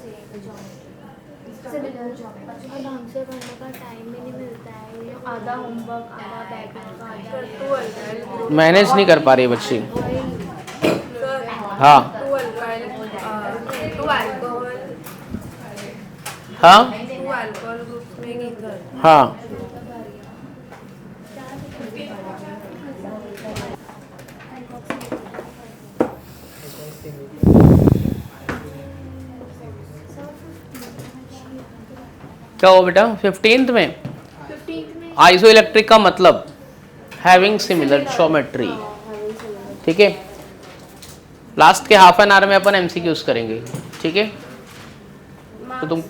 मैनेज नहीं कर पा रही बच्ची। हाँ हाँ हाँ, क्या हो बेटा 15th में? आइसो इलेक्ट्रिक का मतलब हैविंग सिमिलर ज्योमेट्री, ठीक है। लास्ट के हाफ एन आवर में अपन MCQs करेंगे, ठीक है। तो तुम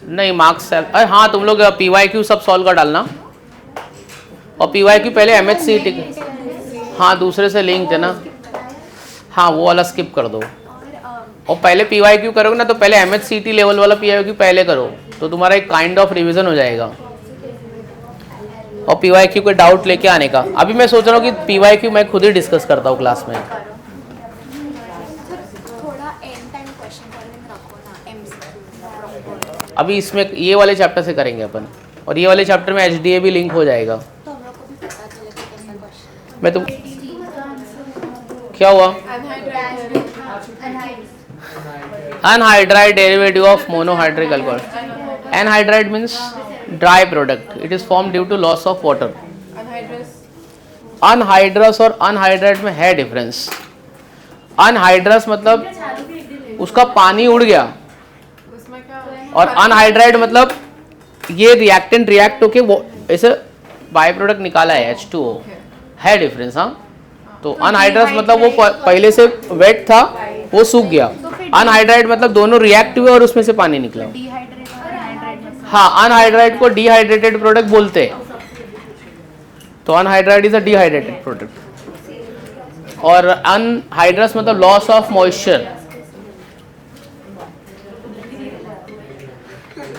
नहीं मार्क्स, अरे हाँ तुम लोग PYQ सब सॉल्व कर डालना, और PYQ पहले MHCET, हाँ दूसरे से लिंक है ना, हाँ वो वाला स्किप कर दो, और पहले PYQ करोगे ना तो पहले MHCET लेवल वाला PYQ पहले करो, तो तुम्हारा एक काइंड ऑफ रिवीजन हो जाएगा। और PYQ के डाउट लेके आने का, अभी मैं सोच रहा हूँ कि PYQ मैं खुद ही डिस्कस करता हूँ क्लास में। अभी इसमें ये वाले चैप्टर से करेंगे अपन, और ये वाले चैप्टर में HDA भी लिंक हो जाएगा। मैं तुम क्या हुआ? Anhydride derivative of monohydric alcohol. Anhydride means dry product, it is form due to loss of water. Anhydrous और अनहाइड्रेट में है डिफरेंस। अनहाइड्रस मतलब उसका पानी उड़ गया, और अनहाइड्रेट मतलब ये रिएक्टेंट रिएक्ट होके वो ऐसे बाय प्रोडक्ट निकाला है H2O, है डिफरेंस। हाँ, तो अनहाइड्रस मतलब वो पहले से वेट था, वो सूख गया। अनहाइड्रेट मतलब दोनों रिएक्ट हुए और उसमें से पानी निकला। हाँ, अनहाइड्रेट को डिहाइड्रेटेड प्रोडक्ट बोलते हैं, तो anhydride is a dehydrated product. और अनहाइड्रस मतलब लॉस ऑफ मॉइस्चर।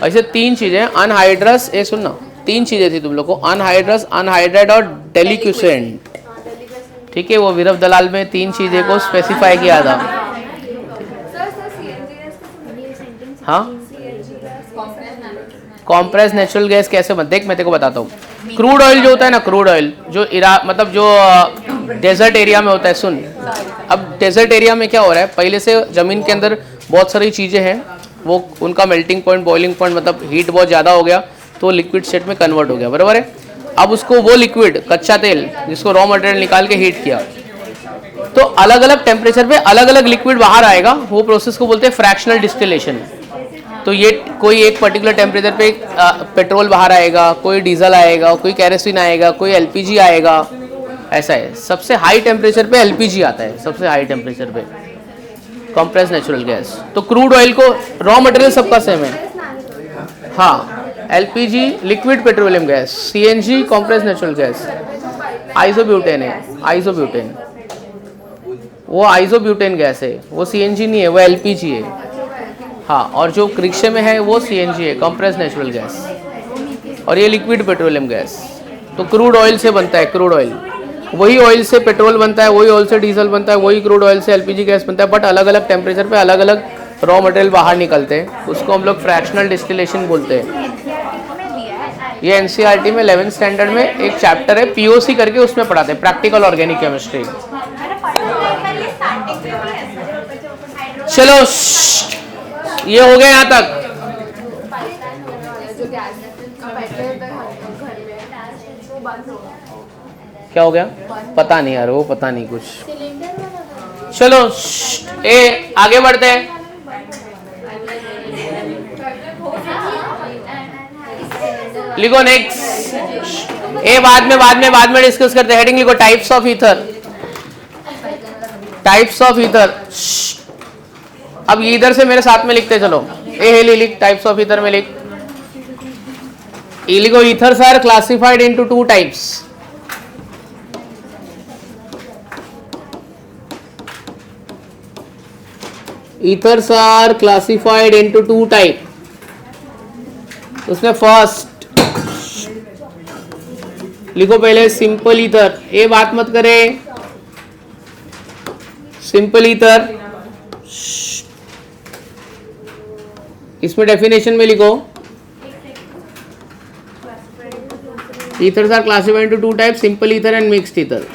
ऐसे तीन चीजें अनहाइड्रस, ये सुनना, तीन चीजें थी तुम लोग को, अनहाइड्रस, अनहाइड्रेट और डेलिक्यूसेंट। ठीक है, वो विरव दलाल में तीन चीजें को स्पेसिफाई किया था। हाँ, कॉम्प्रेस नेचुरल गैस कैसे बनते, देख मैं तेरे को बताता हूँ। क्रूड ऑयल जो होता है ना, क्रूड ऑयल जो मतलब जो डेजर्ट एरिया में होता है, सुन, अब डेजर्ट एरिया में क्या हो रहा है, पहले से जमीन के अंदर बहुत सारी चीजें हैं, वो उनका मेल्टिंग पॉइंट, बॉइलिंग पॉइंट, मतलब हीट बहुत ज़्यादा हो गया तो लिक्विड स्टेट में कन्वर्ट हो गया, बराबर है। अब उसको वो लिक्विड कच्चा तेल जिसको रॉ मटेरियल निकाल के हीट किया, तो अलग अलग टेम्परेचर पे अलग अलग लिक्विड बाहर आएगा, वो प्रोसेस को बोलते हैं फ्रैक्शनल डिस्टिलेशन। तो ये कोई एक पर्टिकुलर टेम्परेचर पे पेट्रोल बाहर आएगा, कोई डीजल आएगा, कोई कैरोसिन आएगा, कोई एलपीजी आएगा, ऐसा है। सबसे हाई टेम्परेचर पे एलपीजी आता है, सबसे हाई टेम्परेचर पे कंप्रेस्ड नेचुरल गैस। तो क्रूड ऑयल को रॉ मटेरियल सबका सेम है। हाँ, LPG liquid petroleum gas, CNG compressed natural gas, isobutane है, आइसोब्यूटेन वो आइसोब्यूटेन गैस है, वो सीएनजी नहीं है, वो एलपीजी है। हाँ, और जो रिक्शे में है वो सीएनजी है, कंप्रेस्ड नेचुरल गैस, और ये लिक्विड पेट्रोलियम गैस। तो क्रूड ऑयल से बनता है, क्रूड ऑयल, वही ऑयल से पेट्रोल बनता है, वही ऑयल से डीजल बनता है, वही क्रूड ऑयल से एलपीजी गैस बनता है, बट अलग अलग टेम्परेचर पे अलग अलग रॉ मटेरियल बाहर निकलते हैं, उसको हम लोग फ्रैक्शनल डिस्टिलेशन बोलते हैं। ये एनसीईआरटी में 11th स्टैंडर्ड में एक चैप्टर है पीओसी करके, उसमें पढ़ाते हैं, प्रैक्टिकल ऑर्गेनिक केमिस्ट्री। चलो ये हो गया यहाँ तक। क्या हो गया पता नहीं यार, वो पता नहीं कुछ। चलो ए आगे बढ़ते हैं। लिखो नेक्स्ट, ए बाद में डिस्कस करते हैं। हेडिंग लिखो types of ether, types of ether. अब इधर से मेरे साथ में लिखते चलो। ए लिख, टाइप्स ऑफ ईथर में लिख। ई लिखो, ethers are classified into two types. Ethers are classified into two type. उसमें फर्स्ट लिखो पहले सिंपल ईथर। ये बात मत करे, सिंपल ईथर। इसमें डेफिनेशन में लिखो, ethers are classified into two type, simple ether and mixed ether.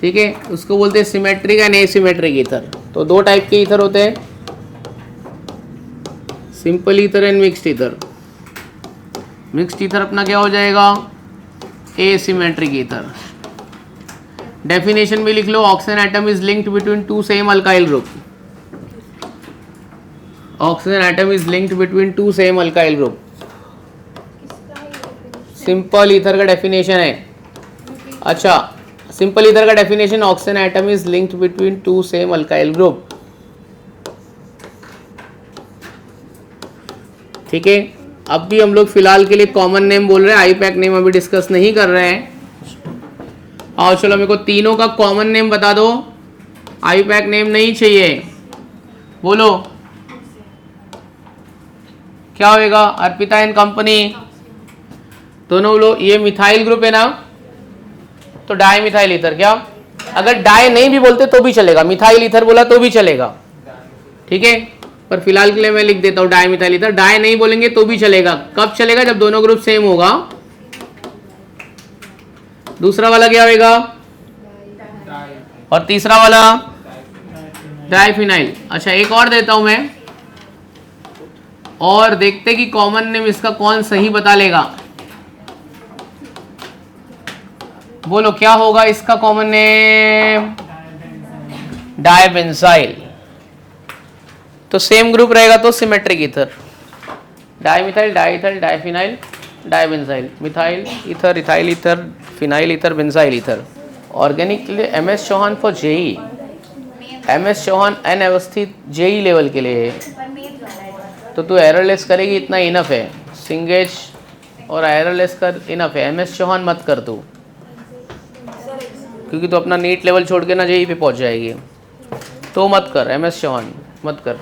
ठीक है, उसको बोलते हैं सिमेट्रिक एंड एसिमेट्रिक ईथर। तो दो टाइप के ईथर होते हैं, simple ether and mixed ether. Mixed ether अपना क्या हो जाएगा, एसिमेट्रिक ईथर। डेफिनेशन में लिख लो, oxygen atom is linked between two same alkyl group. Oxygen atom is linked between two same alkyl group. Simple ether का डेफिनेशन है। अच्छा, सिंपल ईथर का definition, oxygen atom is linked between two same alkyl group. ठीक है, अब भी हम लोग फिलहाल के लिए कॉमन नेम बोल रहे हैं, आईपैक नेम अभी डिस्कस नहीं कर रहे हैं। आओ चलो, मेरे को तीनों का कॉमन नेम बता दो, आईपैक नेम नहीं चाहिए। बोलो क्या होएगा, अर्पिता एंड कंपनी, दोनों लोग। ये मिथाइल ग्रुप है ना, तो डाई मिथाइल ईथर। क्या, अगर डाई नहीं भी बोलते तो भी चलेगा, मिथाइल ईथर बोला तो भी चलेगा। ठीक है, पर फिलहाल के लिए मैं लिख देता हूं डाई मिथाइल ईथर। डाई नहीं बोलेंगे तो भी चलेगा। कब चलेगा, जब दोनों ग्रुप सेम होगा। दूसरा वाला क्या होगा, और तीसरा वाला डाईफिनाइल। अच्छा, एक और देता हूं मैं, और देखते कि कॉमन नेम इसका कौन सही बता लेगा। बोलो क्या होगा इसका कॉमन नेम? डाइबेंजाइल। तो सेम ग्रुप रहेगा तो symmetric ether, dimethyl, diethyl, diphenyl, dibenzyl, methyl ether, ethyl ether, phenyl ether, benzyl ether. Organic के लिए M S Chauhan for JEE, M S Chauhan अनवस्थित जेई लेवल के लिए है। तो तू एररलेस करेगी, इतना इनफ है। सिंगेज और एररलेस कर, इनफ है। एम एस चौहान मत कर तू, क्योंकि तू अपना नीट लेवल छोड़ के ना जेई पे पहुंच जाएगी। तो मत कर, एम एस चौहान मत कर।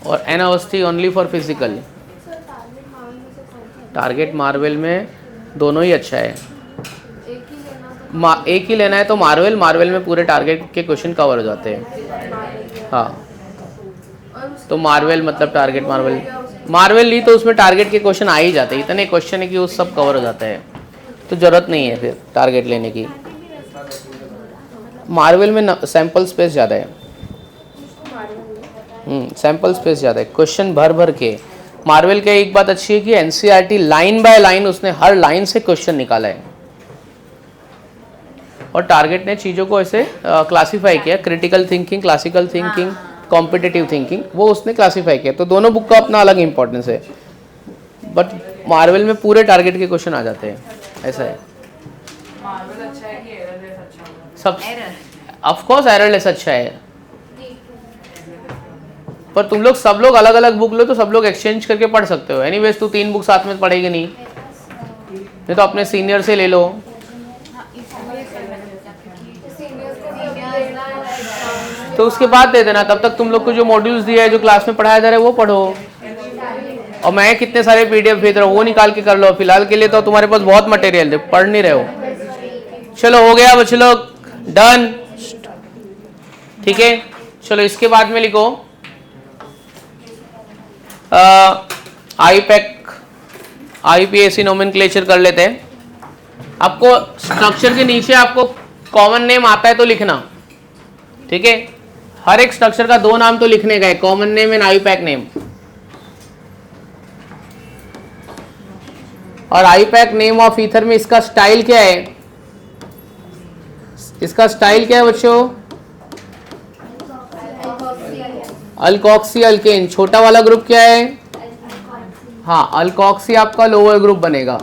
और N Awasthi only for physical. Target Marvel में दोनों ही अच्छा है। एक ही लेना है तो मार्वल, मार्वल में पूरे टारगेट के क्वेश्चन कवर हो जाते हैं। हाँ, तो मार्वल मतलब टारगेट मार्वल, मार्वल ली तो उसमें टारगेट के क्वेश्चन आ ही जाते हैं। इतने क्वेश्चन है कि वो सब कवर हो जाता है, तो ज़रूरत नहीं है फिर टारगेट लेने की। मार्वल में सैम्पल स्पेस ज़्यादा है। सैम्पल स्पेस ज़्यादा है, क्वेश्चन भर भर के। मार्वल का एक बात अच्छी है कि एनसीईआरटी लाइन बाय लाइन उसने हर लाइन से क्वेश्चन निकाला है। और टारगेट ने चीज़ों को ऐसे क्लासीफाई किया, critical thinking, classical thinking, competitive thinking, वो उसने क्लासीफाई किया। तो दोनों बुक का अपना अलग इंपॉर्टेंस है, बट मार्वल में पूरे टारगेट के क्वेश्चन आ जाते हैं, ऐसा है। मार्वल अच्छा है कि एररलेस अच्छा होगा? सब ऑफ कोर्स एररलेस अच्छा है, पर तुम लोग सब लोग अलग अलग बुक लो तो सब लोग एक्सचेंज करके पढ़ सकते हो। एनीवेज तू 3 बुक साथ में पढ़ेगी नहीं तो अपने सीनियर से ले लो। तो उसके बाद दे देना, तब तक तुम लोग को जो मॉड्यूल्स दिया है, जो क्लास में पढ़ाया जा रहा है वो पढ़ो। और मैं कितने सारे पीडीएफ भेज रहा हूँ वो निकाल के कर लो। फिलहाल के लिए तो तुम्हारे पास बहुत मटेरियल है, पढ़ नहीं रहे हो। चलो हो गया बच्चे लोग, डन, ठीक है। चलो इसके बाद में लिखो आईपैक, आईपीएसी नोमेनक्लेचर कर लेते हैं। आपको स्ट्रक्चर के नीचे आपको कॉमन नेम आता है तो लिखना, ठीक है। हर एक स्ट्रक्चर का 2 नाम तो लिखने का है, common name and IUPAC name. और आईपैक नेम ऑफ ईथर में इसका स्टाइल क्या है? इसका स्टाइल क्या है बच्चों? Alkoxy alkane. छोटा वाला ग्रुप क्या है? हाँ, अल्कोक्सी आपका लोअर ग्रुप बनेगा,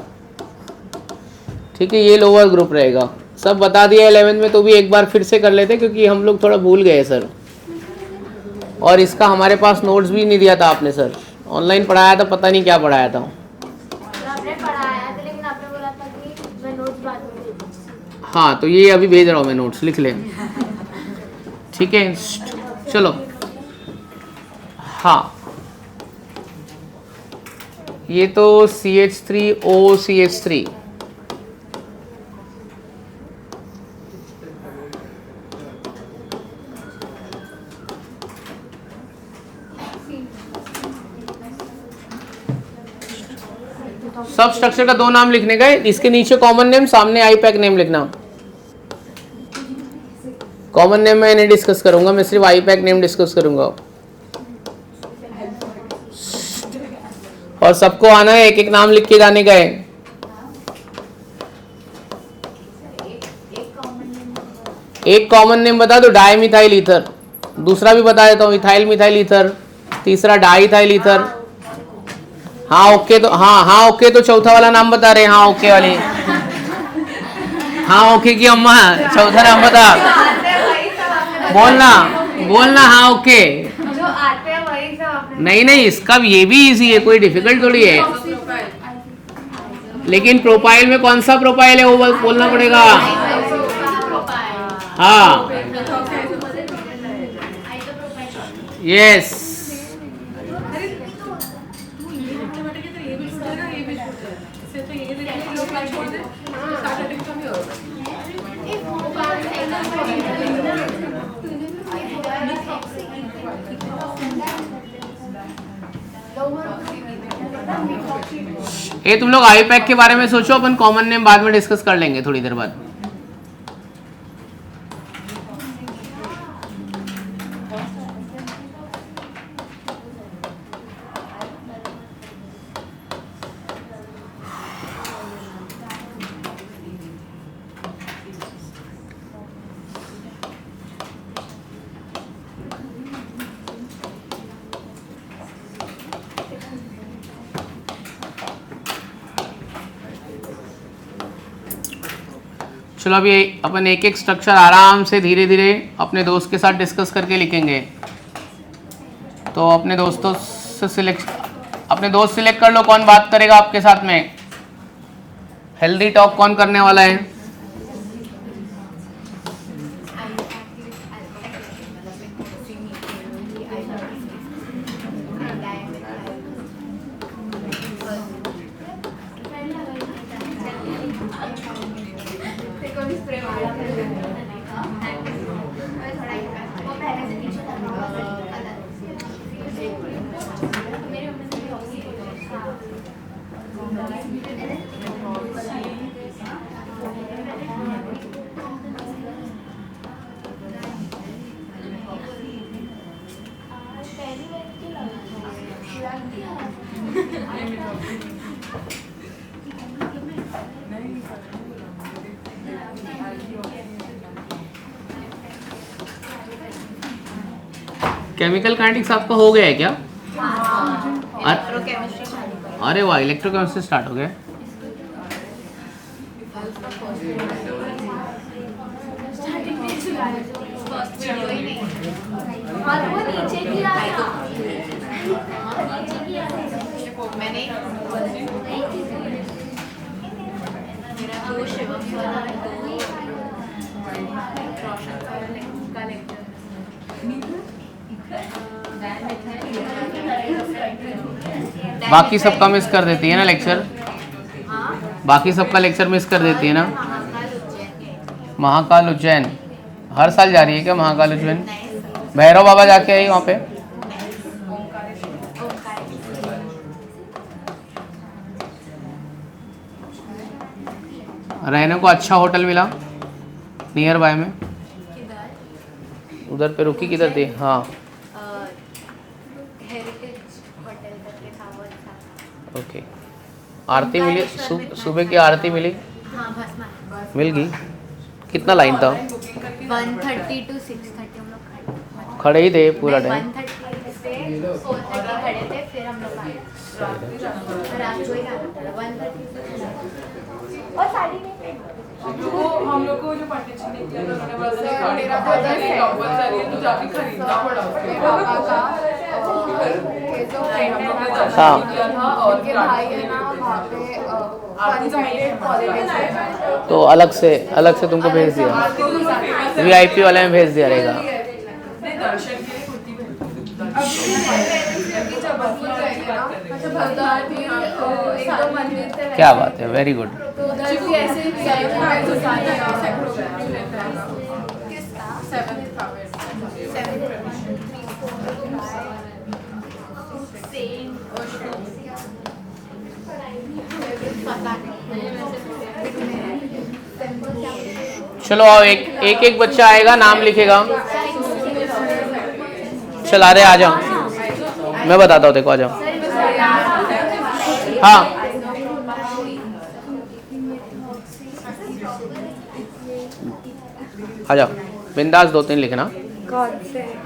ठीक है। ये लोअर ग्रुप रहेगा। सब बता दिया 11th में, तो भी एक बार फिर से कर लेते क्योंकि हम लोग थोड़ा भूल गए सर। और इसका हमारे पास नोट्स भी नहीं दिया था आपने सर, ऑनलाइन पढ़ाया था, पता नहीं क्या पढ़ाया था। आपने पढ़ाया था लेकिन आपने बोला था कि मैं नोट्स बाद में भेज दूंगा। हाँ, तो ये अभी भेज रहा हूँ मैं, नोट्स लिख ले, ठीक है। चलो, हाँ, ये तो CH3OCH3, सब स्ट्रक्चर का 2 नाम लिखने का है। इसके नीचे कॉमन नेम, सामने आईपैक नेम लिखना। कॉमन नेम मैं नहीं डिस्कस करूंगा, मैं सिर्फ आईपैक नेम डिस्कस करूंगा। और सबको आना है, एक एक नाम लिख के जाने का है। एक कॉमन नेम बता दो, डाइमिथाइल ईथर। दूसरा भी बता देता हूँ, इथाइल मिथाइल ईथर। तीसरा डाइथाइल ईथर। हाँ ओके, तो हाँ ओके, तो चौथा वाला नाम बता रहे हैं। हाँ ओके वाली, हाँ ओके की अम्मा, चौथा नाम बता, बोलना हाँ ओके। जो आते हैं वही सब। नहीं, इसका ये भी इजी है, कोई डिफिकल्ट थोड़ी है। लेकिन प्रोफाइल में कौन सा प्रोफाइल है वो बोलना पड़ेगा। हाँ, यस, ये तुम लोग आईपैक के बारे में सोचो, अपन कॉमन नेम बाद में डिस्कस कर लेंगे थोड़ी देर बाद। चलो अभी अपन एक एक स्ट्रक्चर आराम से धीरे धीरे अपने दोस्त के साथ डिस्कस करके लिखेंगे। तो अपने दोस्त सिलेक्ट कर लो, कौन बात करेगा आपके साथ में। हेल्दी टॉक कौन करने वाला है? केमिकल काइनेटिक्स आपका हो गया है क्या? अरे वाह, इलेक्ट्रोकेमिस्ट्री स्टार्ट हो गया। बाकी सबका मिस कर देती है ना लेक्चर? बाकी सबका लेक्चर मिस कर देती है ना? महाकाल उज्जैन हर साल जा रही है क्या महाकाल उज्जैन? भैरव बाबा जाके आई वहाँ पे? रहने को अच्छा होटल मिला नियर बाय में? उधर पे रुकी किधर थी? हाँ ओके। आरती मिली? सुबह की आरती मिली? मिल गई? कितना लाइन था? 1:30 to 6:30 हम लोग खड़े ही थे पूरा टाइम? 1:30 से 4:30 खड़े थे, फिर हम लोग आए रात को ही आना था 1:30 और साड़ी में हम लोग को जो पार्टीशन निकला था उन्होंने बोला मेरा बजट है कंपलसरी है तो जाके खरीदना पड़ा उसके पापा का जो फ्रेंड हम लोग ने दर्शन किया था और के भाई है ना वहाँ पे अनलिमिटेड कॉलेज तो अलग से तुमको भेज दिया? वीआईपी वाले में भेज दिया रहेगा? नहीं दर्शन के लिए कुर्ती पहन। क्या बात है, वेरी गुड। चलो आओ, एक बच्चा आएगा, नाम लिखेगा। चल आ रहे, आ जाओ, मैं बताता हूँ, देखो आ जाओ। हाँ आ जाओ, बिंदास 2-3 लिखना।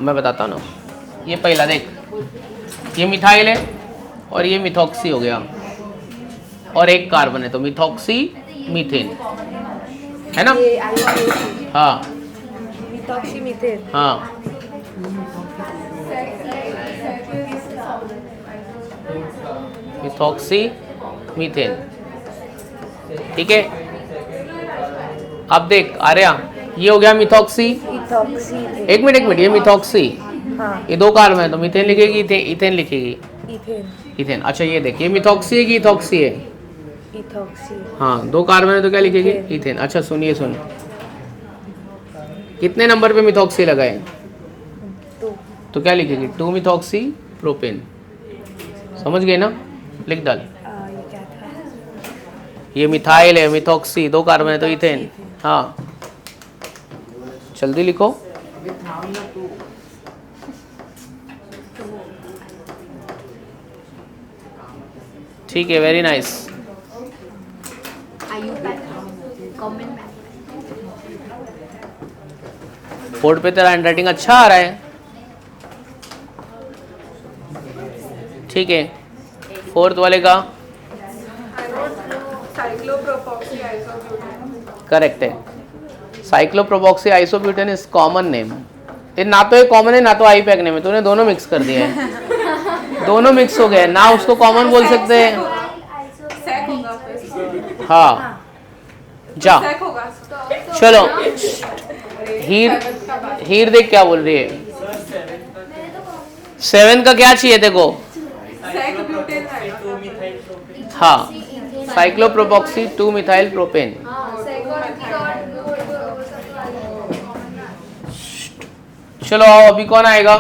मैं बताता हूँ ना। ये पहला देख, ये मिथाइल है और ये मिथॉक्सी हो गया और एक कार्बन है, तो मिथॉक्सी मीथेन है ना? हाँ मिथॉक्सी मीथेन। हाँ मिथॉक्सी मीथेन, ठीक है। अब देख आर्या, ये हो गया मिथॉक्सी। एक मिनट, ये मिथॉक्सी, हाँ। ये 2 कार्बन है तो मीथेन लिखेगी, इथेन लिखेगी, इथेन। इथेन। अच्छा ये देख, ये मिथॉक्सी है कि इथॉक्सी है? इथॉक्सी। हाँ 2 कार्बन है तो क्या लिखेगी? इथेन। अच्छा सुनिए, कितने नंबर पे मिथॉक्सी लगाए? 2। तो क्या लिखेगी? 2 मिथॉक्सी प्रोपेन। समझ गए ना? लिख डाल। ये क्या था? ये मिथाइल है, मिथॉक्सी 2 कार्बन है तो इथेन। हाँ जल्दी लिखो। ठीक है, वेरी नाइस। बोर्ड पे तेरा हैंडराइटिंग अच्छा आ रहा है, ठीक है। 4th वाले का करेक्ट है, साइक्लोप्रोपॉक्सी आइसोब्यूटेन इज कॉमन नेम। ये ना तो ये कॉमन है ना तो आईपैक नेम है, तूने दोनों मिक्स कर दिए हैं। दोनों मिक्स हो गए ना, उसको कॉमन बोल सकते हैं। सेक होगा फिर। हाँ जा सेक होगा। चलो हीर देख क्या बोल रही है। 7 का क्या चाहिए देखो। सेक ब्यूटेन आएगा। हाँ साइक्लोप्रोपॉक्सी 2 मिथाइल प्रोपेन। चलो आओ अभी कौन आएगा।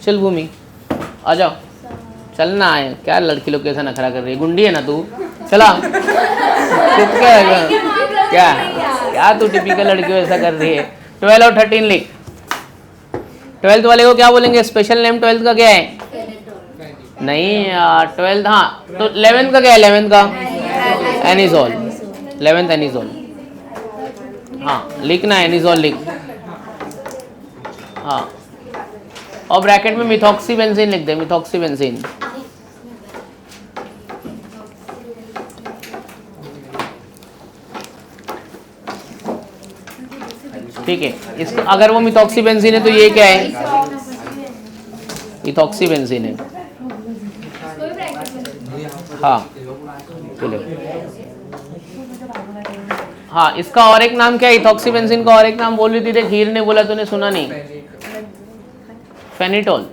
चल भूमि आ जाओ। चलना है क्या, लड़की लोग कैसा नखरा कर रही है, गुंडी है ना तू। चला चुप क्या है क्या क्या तू टिपिकल लड़की वैसा कर रही है। 12 और 13 लिख। 12th वाले को क्या बोलेंगे, स्पेशल नेम 12th का क्या है। नहीं 12th हाँ तो 11th का क्या है, 11th का एनिजोल। 11th एनिजोल हाँ लिखना है, एनिजोल लिख। हाँ और ब्रैकेट में मिथॉक्सी बेंजीन लिख दे, मिथॉक्सी बेंजीन। ठीक है, इसको अगर वो मिथॉक्सी बेंजीन है तो ये क्या है, इथॉक्सी बेंजीन है। हाँ चलो हाँ इसका और एक नाम क्या है, इथॉक्सी बेंजीन का और एक नाम बोल रही थी, देख हीर ने बोला तूने सुना नहीं। फेनिटोल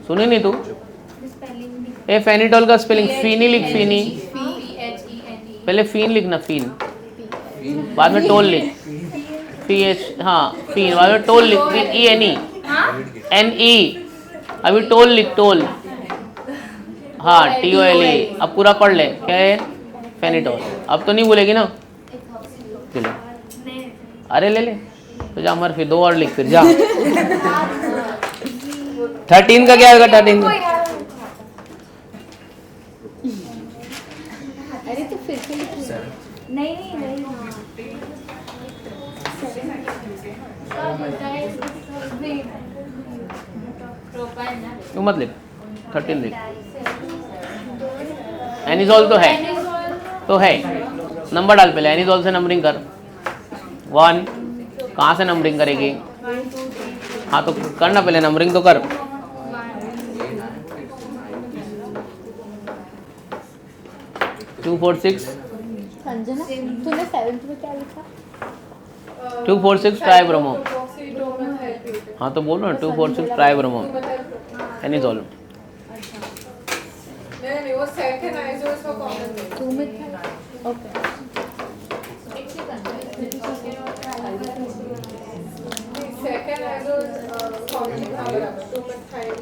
सुनी नहीं तू। ए फेनिटोल का स्पेलिंग फीनी लिख, फीनी पहले फीन लिखना, फीन बाद में टोल लिख, PH हाँ फीन बाद में टोल लिख, ENE NE अभी टोल लिख, टोल हाँ TOLE। अब पूरा पढ़ ले क्या है फेनिटोल। अब तो नहीं बोलेगी ना, चलो अरे ले ले तो जा मर, फिर 2 और लिख फिर जा। 13 का क्या होगा, 13 का अरे तो फिर से नहीं तू मत लिख, 13 लिख। एनिजोल तो है नंबर डाल पहले, एनिजोल से नंबरिंग कर। 1 कहाँ से नंबरिंग करेगी, हाँ तो करना पहले नंबरिंग तो कर। 2 4 6 संजना तूने 7th में क्या लिखा। 2 4 6 ट्राइब्रोमो। हाँ तो बोल रहा 2 4 6 ट्राइब्रोमो एनिजोल। नहीं वो सेक है ना, जो इसका कॉमन है। 2 में था ओके। सेकंड है जो कॉमन है बराबर 2 में थाइल।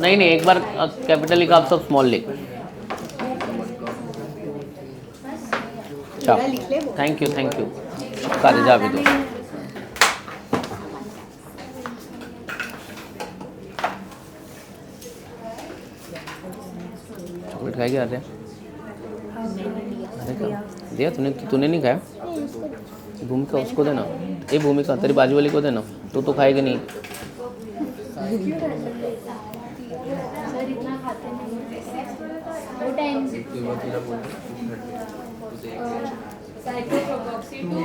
नहीं एक बार कैपिटल लिखा, आप सब स्मॉल लिख। थैंक यू कर जा भी दो। चॉकलेट खाएगी आते दिया तूने नहीं खाया। भूमिका उसको देना, ये भूमिका तेरी बाजू वाली को देना, तू तो खाएगी नहीं। सर इतना खाते नहीं वो टाइम साइक्लोप्रोपॉक्सी 2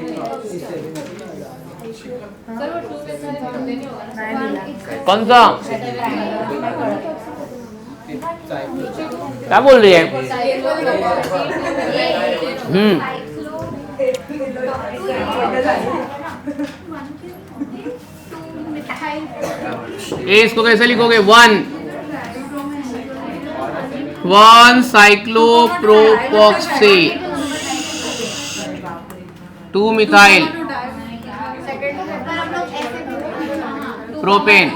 सर वो 2 में सारे खाते नहीं होगा ना। कौन सा क्या बोल रही है। ये इसको कैसे लिखोगे, 1 साइक्लोप्रोपॉक्सी 2 मिथाइल प्रोपेन।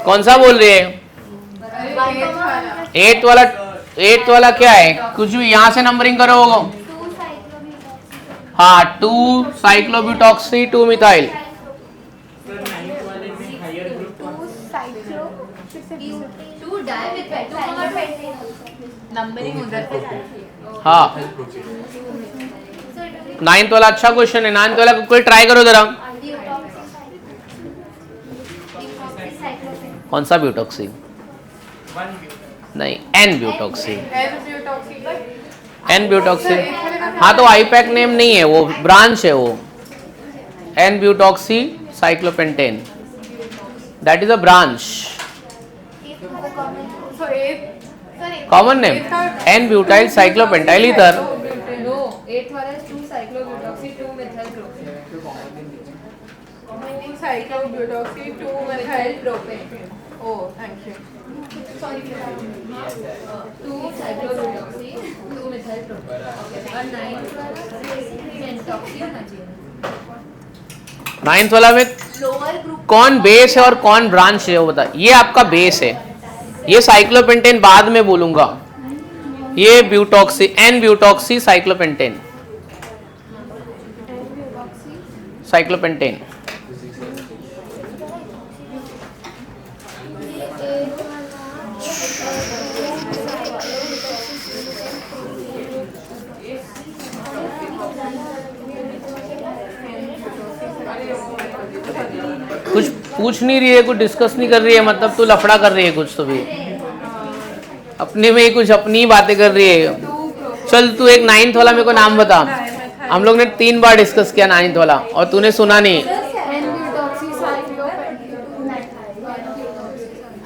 कौन सा बोल रही है, 8th वाला क्या है, कुछ भी यहाँ से नंबरिंग करो। हाँ 2 साइक्लोब्यूटॉक्सी 2 मिथाइल। नंबरिंग उधर पे हाँ 9th वाला अच्छा क्वेश्चन है। 9th वाला कोई ट्राई करो जरा। कौन सा ब्यूटॉक्सी? नहीं, एन ब्यूटॉक्सी। एन ब्यूटॉक्सी, हाँ तो आईपैक नेम नहीं है, वो ब्रांच है वो। N butoxy cyclopentane, that is a branch. Common name n butyl cyclopentyl ether. No, 8th वाला is 2 cyclobutoxy 2 methyl propane. 2 cyclobutoxy 2 methyl propane. Oh, thank you. Sorry. 2 cyclobutoxy 2 methyl propane. Okay. और 9th वाला pentoxy होना चाहिए। 9th वाला में lower group कौन base है और कौन ब्रांच है वो बता। ये आपका बेस है, ये साइक्लोपेंटेन बाद में बोलूंगा। ये ब्यूटॉक्सी, एन ब्यूटॉक्सी साइक्लोपेंटेन, साइक्लोपेंटेन। कुछ पूछ नहीं रही है, कुछ डिस्कस नहीं कर रही है, मतलब तू लफड़ा कर रही है कुछ तो भी अपने में ही कुछ अपनी बातें कर रही है। चल तू एक 9th वाला मेरे को नाम बता। हम लोग ने 3 बार डिस्कस किया 9th वाला और तूने सुना नहीं।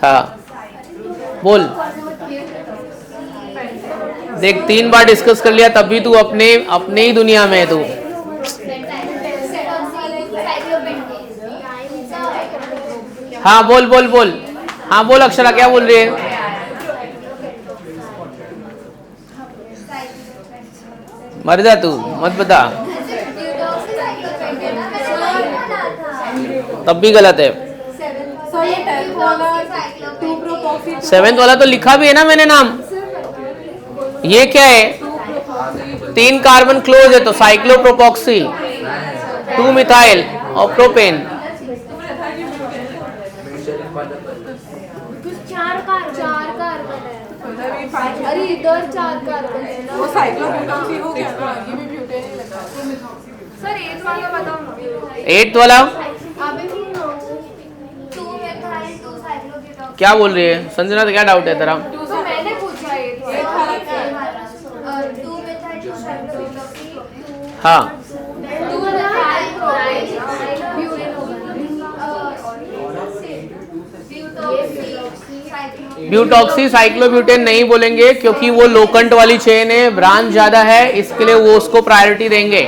हाँ बोल, देख 3 बार डिस्कस कर लिया तब भी तू अपने ही दुनिया में है तू। हाँ बोल बोल बोल, हाँ बोल अक्षरा, क्या बोल रही है? मर जा तू, मत बता, तब भी गलत है। 7th वाला तो लिखा भी है ना मैंने नाम। ये क्या है? 3 कार्बन क्लोज है तो साइक्लोप्रोपॉक्सी 2 मिथाइल और प्रोपेन। चार कार्बन है। अरे इधर 4 कार्बन है ना। वो साइक्लोब्यूटॉक्सी हो गया ना, ये भी ब्यूटेन ही लगा। सर 8th वाला बताओ ना। 8th वाला अभी भी 2 methyl 2 cyclobutoxy। क्या बोल रही है संजना? तो क्या डाउट है तेरा? तो मैंने पूछा ये 8th वाला क्या है? 2 methyl 2 cyclobutoxy। हाँ 2 methyl ब्यूटॉक्सी साइक्लोब्यूटेन नहीं बोलेंगे क्योंकि वो लोकंट वाली चेन है, ब्रांच ज्यादा है, इसके लिए वो उसको प्रायोरिटी देंगे।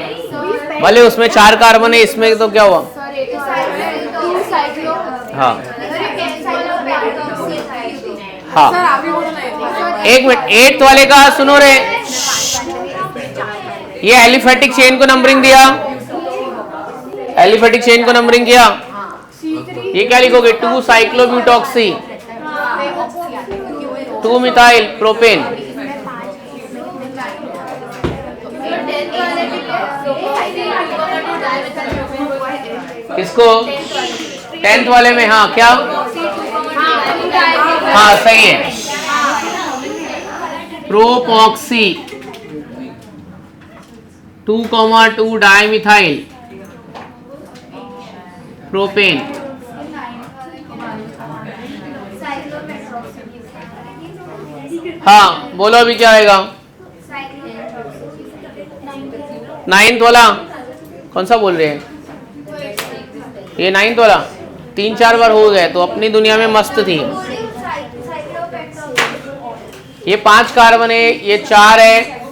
भले उसमें 4 कार्बन है, इसमें तो क्या हुआ? हाँ हाँ सर आप ही बोलो ना। एक मिनट, 8th वाले का सुनो रे। ये एलिफेटिक चेन को नंबरिंग दिया, एलिफेटिक चेन को नंबरिंग किया। ये क्या लिखोगे? 2 साइक्लोब्यूटॉक्सी 2 मिथाइल प्रोपेन। किसको? 10th वाले में। हाँ क्या? हाँ सही है, प्रोपॉक्सी 2,2 डाइमिथाइल प्रोपेन। हाँ बोलो अभी क्या आएगा? 9th वाला कौन सा बोल रहे हैं? ये 9th वाला 3-4 बार हो गए तो अपनी दुनिया में मस्त थी। ये 5 कार्बन है, ये 4 है,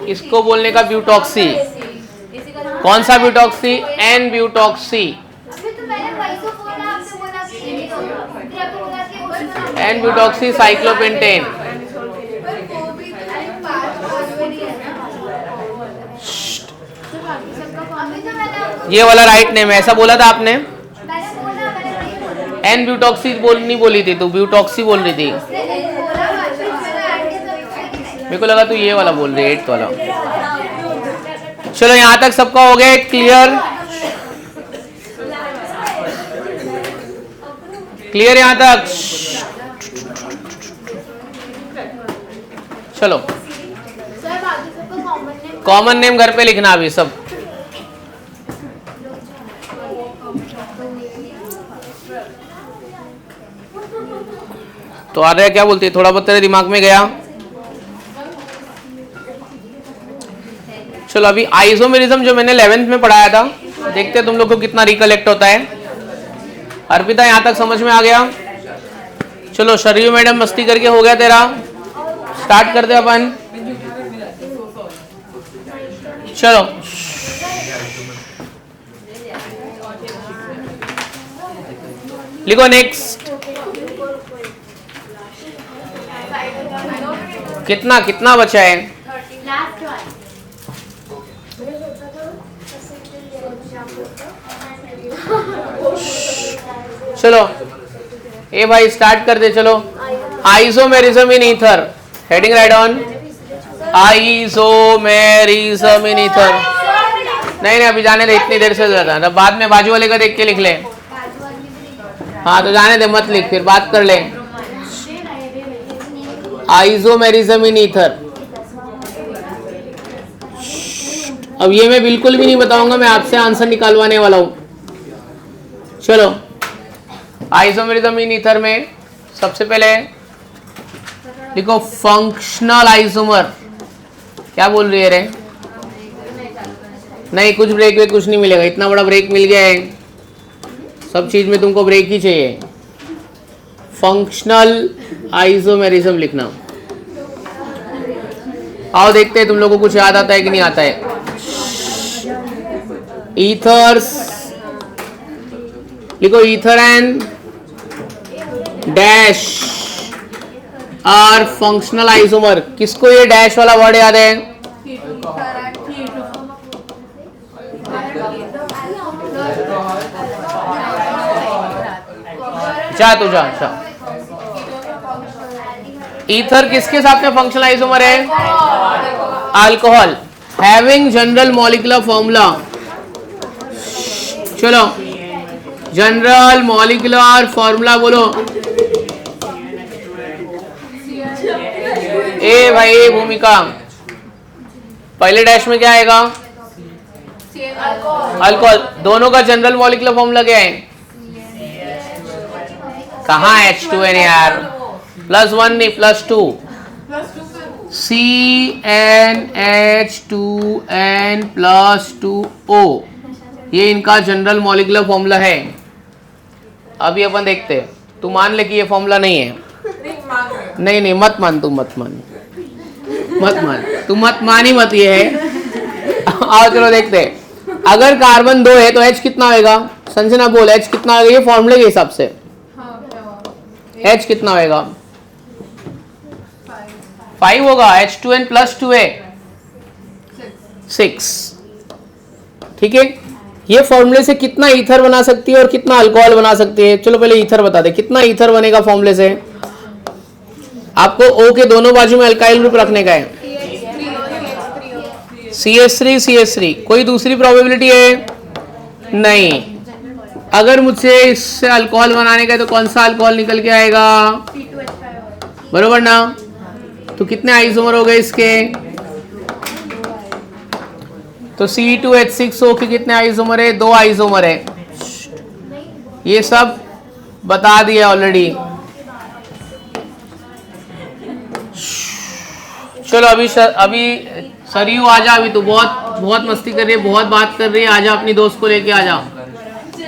इसको बोलने का ब्यूटॉक्सी। कौन सा butoxy? N butoxy. N butoxy cyclopentane. ये वाला राइट नेम है, ऐसा बोला था आपने। एन ब्यूटॉक्सी नहीं बोली थी, तो ब्यूटॉक्सी बोल रही थी। मेरे को लगा तू ये वाला बोल रही है, 8th वाला। चलो यहाँ तक सबका हो गया क्लियर? क्लियर यहाँ तक? चलो कॉमन नेम घर पे लिखना अभी सब। तो आर्या क्या बोलती है, थोड़ा बहुत तेरे दिमाग में गया? चलो अभी आइसोमेरिज्म जो मैंने 11th में पढ़ाया था, देखते हैं तुम लोग को कितना रिकलेक्ट होता है। अर्पिता यहाँ तक समझ में आ गया? चलो शरीर मैडम मस्ती करके हो गया तेरा, स्टार्ट करते अपन। चलो लिखो नेक्स्ट। कितना कितना बचा है? Last one. चलो ए भाई स्टार्ट कर दे। चलो isomerism in ether, heading right on. Isomerism in ether. नहीं नहीं अभी जाने दे, इतनी देर से ज्यादा, बाद में बाजू वाले का देख के लिख ले। हाँ तो जाने दे, मत लिख, फिर बात कर ले। Isomerism in ether. अब ये मैं बिल्कुल भी नहीं बताऊंगा, मैं आपसे आंसर निकालवाने वाला हूं। चलो आइसोमेरिज्म इन ईथर में सबसे पहले लिखो फंक्शनल आइसोमर। क्या बोल रही है रे? नहीं कुछ ब्रेक वेक कुछ नहीं मिलेगा, इतना बड़ा ब्रेक मिल गया है, सब चीज में तुमको ब्रेक ही चाहिए। फंक्शनल आइसोमेरिज्म लिखना। आओ देखते हैं तुम लोगों को कुछ याद आता है कि नहीं आता है। ईथर्स लिखो, ether and dash are functional isomer. किसको ये डैश वाला वर्ड याद है? जा तू जा। ईथर किसके साथ में फंक्शनल आइसोमर है? Alcohol having general molecular formula. चलो जनरल मॉलिक्यूलर फॉर्मूला बोलो। ए भाई भूमिका, पहले डैश में क्या आएगा? अल्कोहल। दोनों का जनरल मॉलिक्यूलर फॉर्मूला क्या है? कहाँ H2N यार? +1 नहीं +2। CnH2n+2O, ये इनका जनरल मॉलिक्यूलर फॉर्मूला है। अभी अपन देखते हैं, तू मान ले कि ये फॉर्मूला नहीं है। नहीं नहीं मत मान, तू मत मान, तू मत मान ही मत, ये है। आओ चलो देखते हैं। अगर कार्बन 2 है तो H कितना होगा? संजना बोल, H कितना होगा ये फॉर्मूले के हिसाब से? H कितना होगा? 5 होगा। H2n+2A 6। ठीक है, ये फॉर्मूले से कितना ईथर बना सकती है और कितना अल्कोहल बना सकती है? चलो पहले ईथर बता दे, कितना ईथर बनेगा फॉर्मूले से? आपको O के दोनों बाजू में अल्काइल ग्रुप रखने का है। CH3 कोई दूसरी प्रोबेबिलिटी है? नहीं। अगर मुझसे इससे अल्कोहल बनाने का है तो कौन सा अल्कोहल निकल के आएगा? बरोबर ना? तो कितने आइसोमर हो गए इसके? तो C2H6O के कितने आइसोमर है? 2 आइसोमर है। ये सब बता दिया ऑलरेडी। चलो अभी सरयू आजा, अभी तो बहुत मस्ती कर रही है, बहुत बात कर रही है। आजा अपनी दोस्त को लेके आजा।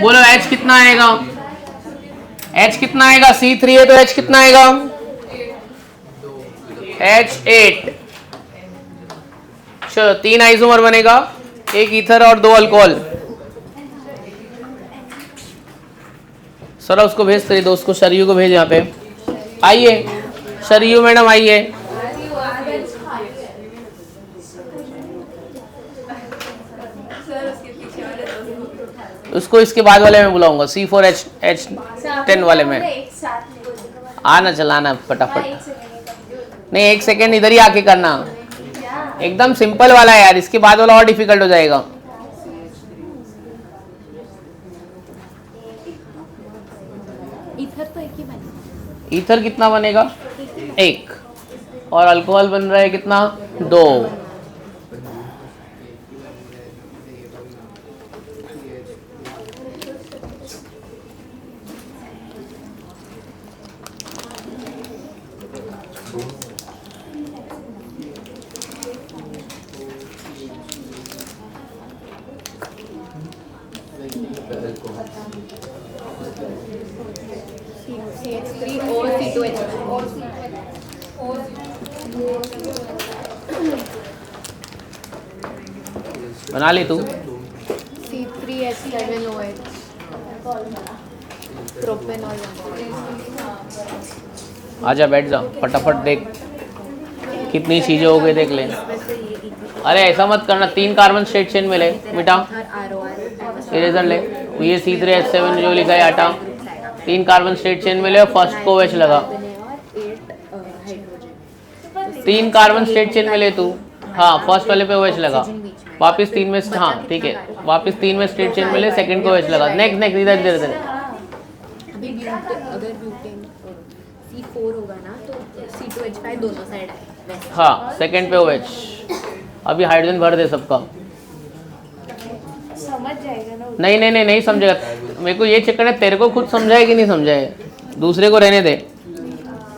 बोलो H कितना आएगा? H कितना आएगा? C3 है तो H कितना आएगा? H8। चलो 3 आइसोमर बनेगा, 1 ईथर और 2 अल्कोहल। सर उसको भेज, तेरी दोस्त को सरयू को भेज। यहाँ पे आइए सरयू मैडम, आइए। उसको इसके बाद वाले में बुलाऊंगा, C4H10 वाले में। आना चलाना फटाफट। नहीं 1 सेकेंड इधर ही आके करना, एकदम सिंपल वाला है यार, इसके बाद वाला और डिफिकल्ट हो जाएगा। ईथर तो एक ही बनेगा। ईथर कितना बनेगा? 1। और अल्कोहल बन रहा है कितना? 2। CH3O C2H5 बना ली तू? C3H7OH propanol. आजा बैठ जा, फटाफट देख कितनी चीजें हो गई, देख ले। अरे ऐसा मत करना, 3 कार्बन स्ट्रेट चेन मिले, मिटा इरेजर ले। ये C3H7 जो लिखा है आटा, 3 कार्बन स्ट्रेट चेन मिले और फर्स्ट को OH लगा। 3 कार्बन स्ट्रेट चेन मिले तू, हाँ फर्स्ट वाले पे OH लगा, वापस 3 में, हाँ ठीक है, वापस 3 में स्ट्रेट चेन मिले, सेकंड को OH लगा। नेक्स्ट नेक्स्ट इधर इधर इधर। अभी अगर ब्यूटेन C4 होगा ना तो C2H5 दोनों साइड है वैसे। हाँ सेकंड पे OH। अभी हाइड्रोजन भर दे सबका। समझ जाएगा ना। नहीं नहीं नहीं नहीं समझेगा, मेरे को ये चेक करना है तेरे को खुद समझाए कि नहीं समझाए, दूसरे को रहने दे।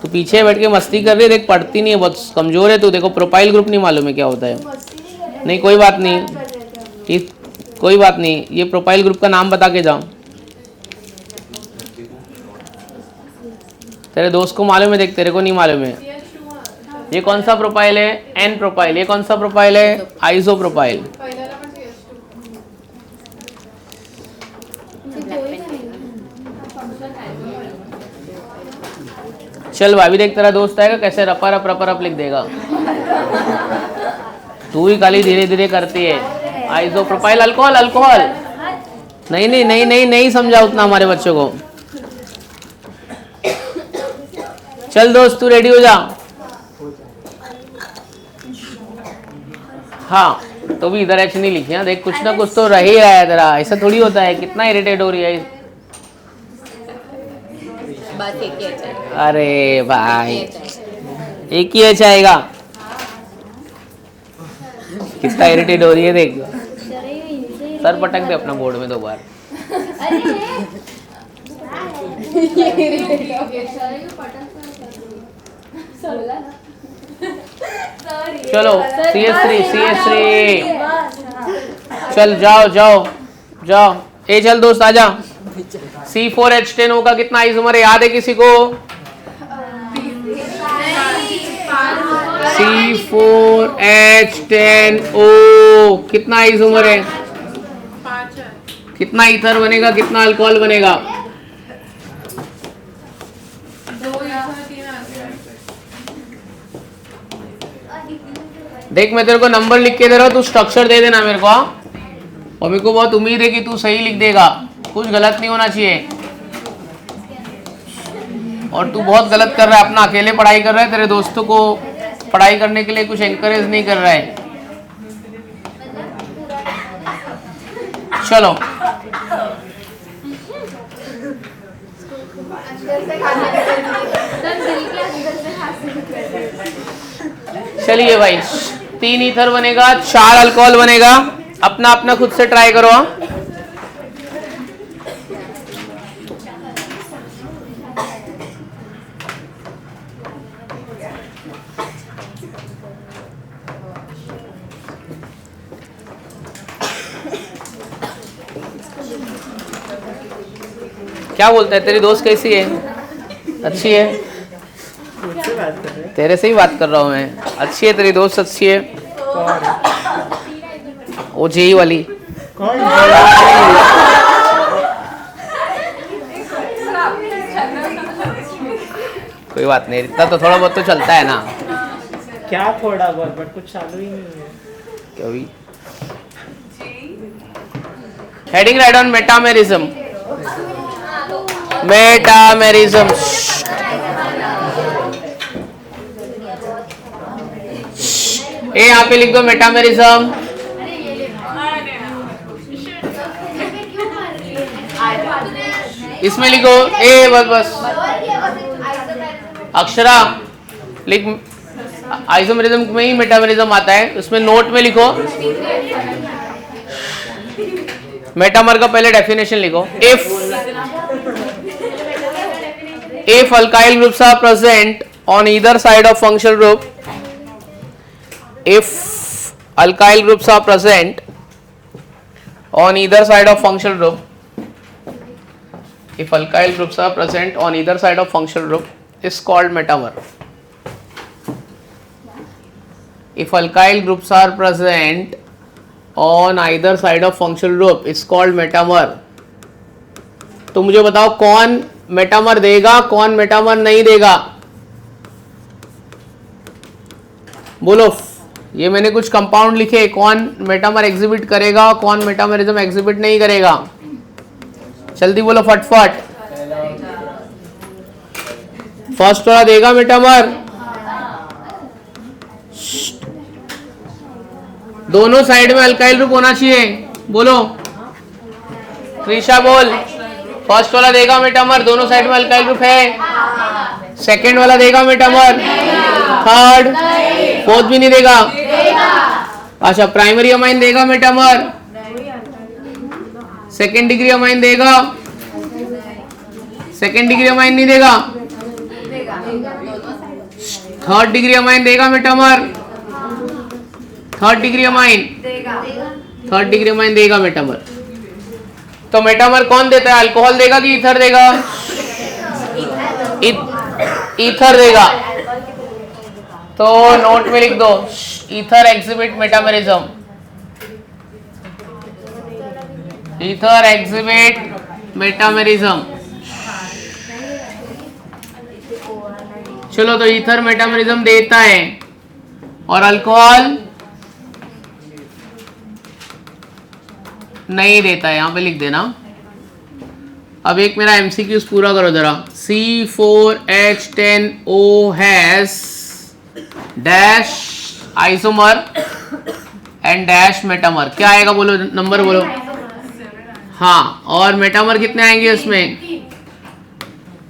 तू पीछे बैठ के मस्ती कर रही है, देख पढ़ती नहीं है, बहुत कमजोर है तू। देखो प्रोफाइल ग्रुप नहीं मालूम है क्या होता है। नहीं कोई बात नहीं, कोई बात नहीं, ये प्रोफाइल ग्रुप का नाम बता के जाओ। तेरे दोस्त को मालूम है, देख तेरे को नहीं मालूम है। ये कौन सा प्रोफाइल है? N propyl. ये कौन सा प्रोफाइल है? Isopropyl. चल भाभी देख तेरा दोस्त आएगा कैसे रपा रप लिख देगा। तू ही खाली धीरे धीरे करती है। Iso profile alcohol alcohol. नहीं नहीं नहीं नहीं नहीं समझा उतना हमारे बच्चों को। चल दोस्त तू रेडी हो जा। हाँ तो भी इधर एच नहीं लिखी है, देख कुछ ना कुछ तो रह ही रहा है तेरा। ऐसा थोड़ी होता है, कितना इरिटेट हो रही है। बस एक ही अच्छा है। अरे भाई एक ही एच आएगा। कितना इरिटेट हो रही है देख। सर पटक दे अपना बोर्ड में 2 बार। चलो CS3 चल जाओ जाओ जाओ। ए चल दोस्त आजा। C4H10O का कितना आइसोमर है याद है किसी को? C4H10O कितना आइसोमर है? 5 है। कितना ईथर बनेगा, कितना अल्कोहल बनेगा? 2 ईथर 3 अल्कोहल। देख मैं तेरे को नंबर लिख के दे रहा हूँ, तू स्ट्रक्चर दे देना मेरे को। और मेरे को बहुत उम्मीद है कि तू सही लिख देगा, कुछ गलत नहीं होना चाहिए। और तू बहुत गलत कर रहा है, अपना अकेले पढ़ाई कर रहा है, तेरे दोस्तों को पढ़ाई करने के लिए कुछ एनकरेज नहीं कर रहा है। चलो चलिए भाई, 3 ईथर बनेगा, 4 अल्कोहल बनेगा। अपना अपना खुद से ट्राई करो। क्या बोलता है तेरी दोस्त कैसी है? अच्छी है? तेरे से ही बात कर रहा हूँ मैं। अच्छी है तेरी दोस्त, अच्छी है। वो जेई वाली कोई बात नहीं, इतना तो थोड़ा बहुत तो चलता है ना। क्या थोड़ा बहुत, बट कुछ चालू ही नहीं है। कभी heading right on metamerism. Metamerism A यहाँ पे लिख दो मेटामेरिज्म। इसमें लिखो ए, बस बस अक्षरा लिख। आइसोमेरिज्म में ही मेटामेरिज्म आता है, उसमें नोट में लिखो मेटामर का पहले डेफिनेशन लिखो। If alkyl groups are present on either side of functional group, if alkyl groups are present on either side of functional group. If alkyl groups are present on either side of functional group is called metamer. If alkyl groups are present on either side of functional group is called metamer. तो मुझे बताओ कौन metamer देगा, कौन metamer नहीं देगा? बोलो, ये मैंने कुछ कंपाउंड लिखे, कौन मेटामर एग्जिबिट करेगा, कौन मेटामरिज्म एग्जिबिट नहीं करेगा? जल्दी बोलो फटफट। फर्स्ट वाला देगा मेटामर, दोनों साइड में अल्काइल ग्रुप होना चाहिए। बोलो कृषा बोल, फर्स्ट वाला देगा मेटामर, दोनों साइड में अल्काइल ग्रुप है। सेकंड वाला देगा मेटामर, थर्ड, फोर्थ भी नहीं देगा। अच्छा, प्राइमरी अमाइन देगा मेटामर, सेकेंड डिग्री अमाइन देगा, सेकेंड डिग्री अमाइन नहीं देगा, थर्ड डिग्री अमाइन देगा metamer, third degree amine, third degree amine देगा मेटामर। तो मेटामर कौन देता है? अल्कोहल देगा कि ईथर देगा? ईथर देगा। तो नोट में लिख दो, ether exhibit metamerism, ether exhibit metamerism. चलो, तो ईथर मेटामरिज्म देता है और अल्कोहल नहीं देता है, यहां पे लिख देना। अब एक मेरा एमसीक्यूज पूरा करो जरा। C4H10O has dash isomer and dash metamer. क्या आएगा बोलो, नंबर बोलो। हाँ, और मेटामर कितने आएंगे इसमें?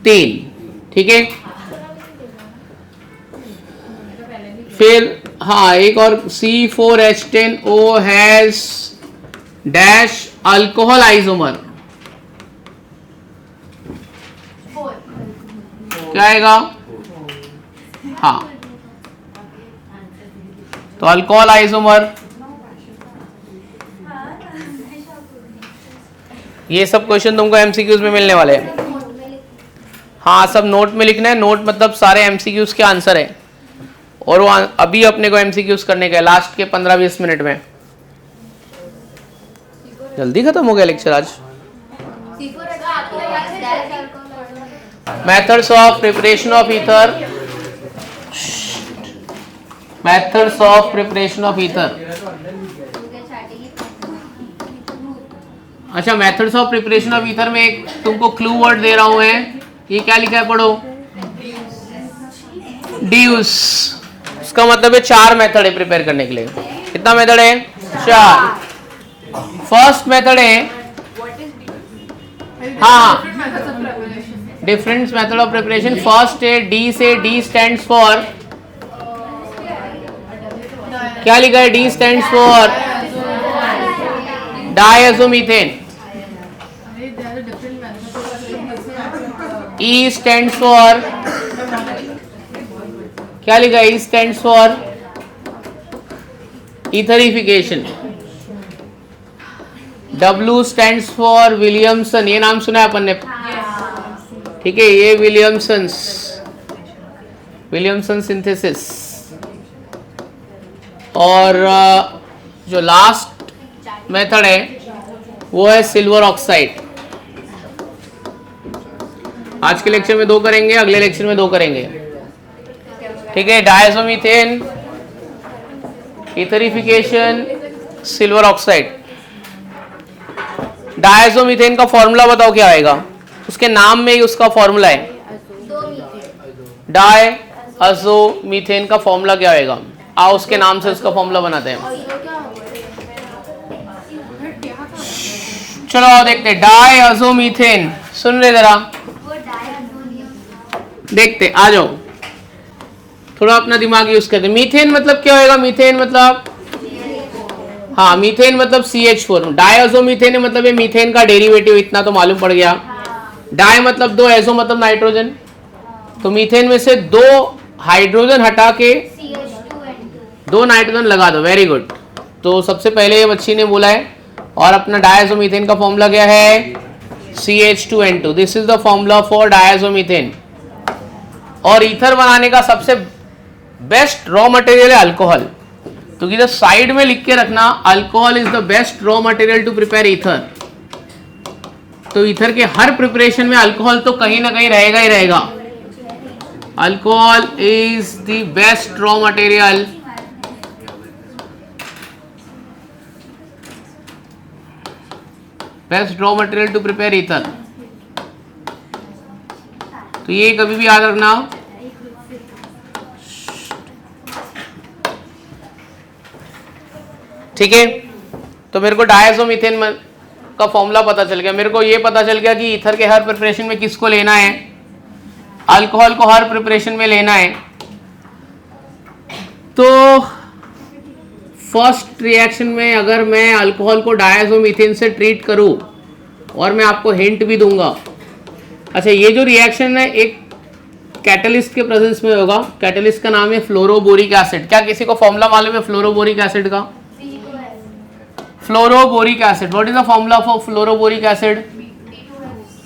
3। ठीक है, फिर हाँ एक और, C4H10O has dash alcohol isomer. क्या आएगा? हाँ, तो अल्कोहल आइसोमर। ये सब क्वेश्चन तुमको एमसीक्यूज में मिलने वाले हैं। हाँ, सब नोट में लिखना है। नोट मतलब सारे एमसीक्यूज के आंसर है, और वो अभी अपने को एमसीक्यूज करने का लास्ट के 15-20 मिनट में। जल्दी खत्म हो गया लेक्चर आज। Methods of preparation of ether, methods of preparation of ether. अच्छा, methods of preparation of ether में एक तुमको क्लू वर्ड दे रहा हूं मैं। ये क्या लिखा है, पढ़ो। ड्यूस, उसका मतलब है 4 मेथड है प्रिपेयर करने के लिए। कितना मेथड है? 4। फर्स्ट मेथड है, हाँ, different method of preparation. First है डी से, डी स्टैंड्स फॉर, क्या लिखा है? D stands for diazomethane. E stands for, क्या लिखा है? E stands for etherification. W stands for Williamson, ये नाम सुना है अपन ने? ठीक है, ये विलियमसन सिंथेसिस। और जो लास्ट मेथड है वो है सिल्वर ऑक्साइड। आज के लेक्चर में 2 करेंगे, अगले लेक्चर में 2 करेंगे। ठीक है, डायज़ोमीथेन, ईथरिफिकेशन, सिल्वर ऑक्साइड। डायज़ोमीथेन का फॉर्मूला बताओ क्या आएगा? उसके नाम में ही उसका फॉर्मूला है। डायज़ोमीथेन का फॉर्मूला क्या आएगा? आओ उसके नाम से उसका फॉर्मूला बनाते हैं। चलो आओ देखते हैं। डायज़ोमीथेन, सुन रहे जरा, देखते, आ जाओ, थोड़ा अपना दिमाग यूज करते। मीथेन मतलब क्या होएगा? मीथेन मतलब, हाँ, मीथेन मतलब CH4। डायज़ोमीथेन मतलब ये मीथेन का डेरिवेटिव, इतना तो मालूम पड़ गया। डाई मतलब 2, एजो मतलब नाइट्रोजन। तो मीथेन में से 2 हाइड्रोजन हटा के 2 नाइट्रोजन लगा दो। Very good. तो सबसे पहले ये बच्ची ने बोला है, और अपना डायज़ोमीथेन का फॉर्मूला क्या है? CH2N2। This is the formula for diazomethane. और ईथर बनाने का सबसे बेस्ट रॉ मटेरियल है अल्कोहल, तो इधर साइड में लिख के रखना, alcohol is the best raw material to prepare ether. तो ईथर के हर प्रिपरेशन में अल्कोहल तो कहीं ना कहीं रहेगा ही रहेगा। Alcohol is the best raw material to prepare ether. तो ये कभी भी याद रखना। ठीक है, तो मेरे को डायज़ोमीथेन का फॉर्मूला पता चल गया। मेरे को ये पता चल गया कि ईथर के हर प्रिपरेशन में किसको लेना है? अल्कोहल को हर प्रिपरेशन में लेना है। तो फर्स्ट रिएक्शन में अगर मैं अल्कोहल को डायज़ोमीथेन से ट्रीट करूं, और मैं आपको हिंट भी दूंगा। अच्छा, ये जो रिएक्शन है एक कैटलिस्ट के प्रेजेंस में होगा। कैटलिस्ट का नाम है फ्लोरोबोरिक एसिड। क्या किसी को फॉर्मूला मालूम है फ्लोरोबोरिक एसिड का? Fluoroboric acid, what is the formula for fluoroboric acid?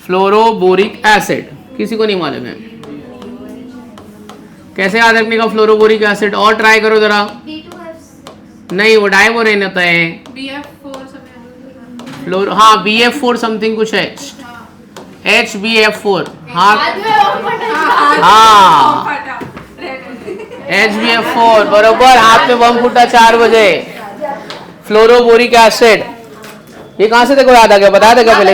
Fluoroboric acid किसी को नहीं मालूम है? कैसे याद रखने का फ्लोरोबोरिक एसिड? और ट्राई करो जरा। नहीं, वो डाइबोरेन होता है। फ्लोर, हाँ BF4 समथिंग कुछ है, HBF4। हाँ हाँ HBF4 बरोबर, हाथ में बम फूटा 4 बजे। फ्लोरोबोरिक एसिड, ये कहां से देखो याद आ गया? बता देगा पहले।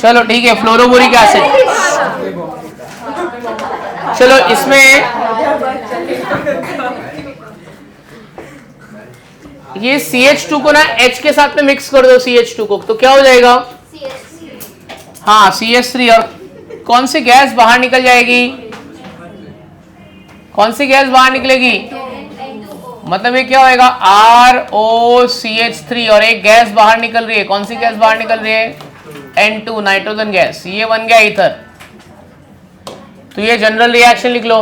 चलो ठीक है, फ्लोरोबोरिक एसिड। चलो इसमें ये CH2 को ना H के साथ में मिक्स कर दो, CH2 को, तो क्या हो जाएगा? हाँ CH3। और कौन सी गैस बाहर निकल जाएगी? कौन सी गैस बाहर निकलेगी? मतलब ये क्या होएगा? ROCH3, और एक गैस बाहर निकल रही है। कौन सी गैस बाहर निकल रही है? N2, nitrogen gas. ये बन गया ईथर। तो ये जनरल रिएक्शन लिख लो।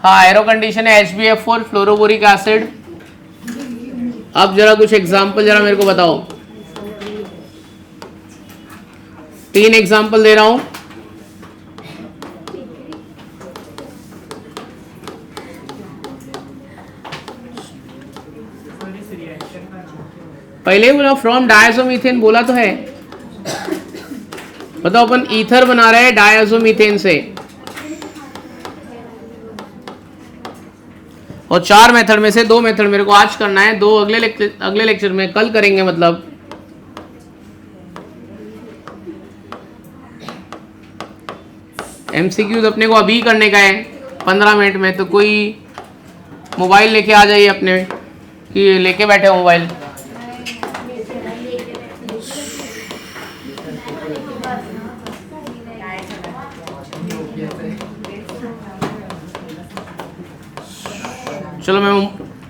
हाँ, एरो कंडीशन है HBF4 फ्लोरोबोरिक एसिड। अब जरा कुछ एग्जांपल जरा मेरे को बताओ। 3 एग्जांपल दे रहा हूं। पहले बोला फ्रॉम डायज़ोमीथेन, बोला तो है। बताओ, अपन ईथर बना रहे हैं डायज़ोमीथेन से, और 4 मेथड में से 2 मेथड मेरे को आज करना है, 2 अगले लेक्चर में, कल करेंगे। मतलब MCQs अपने को अभी करने का है 15 मिनट में। तो कोई मोबाइल लेके आ जाइए अपने, कि लेके बैठे हो मोबाइल। चलो मैं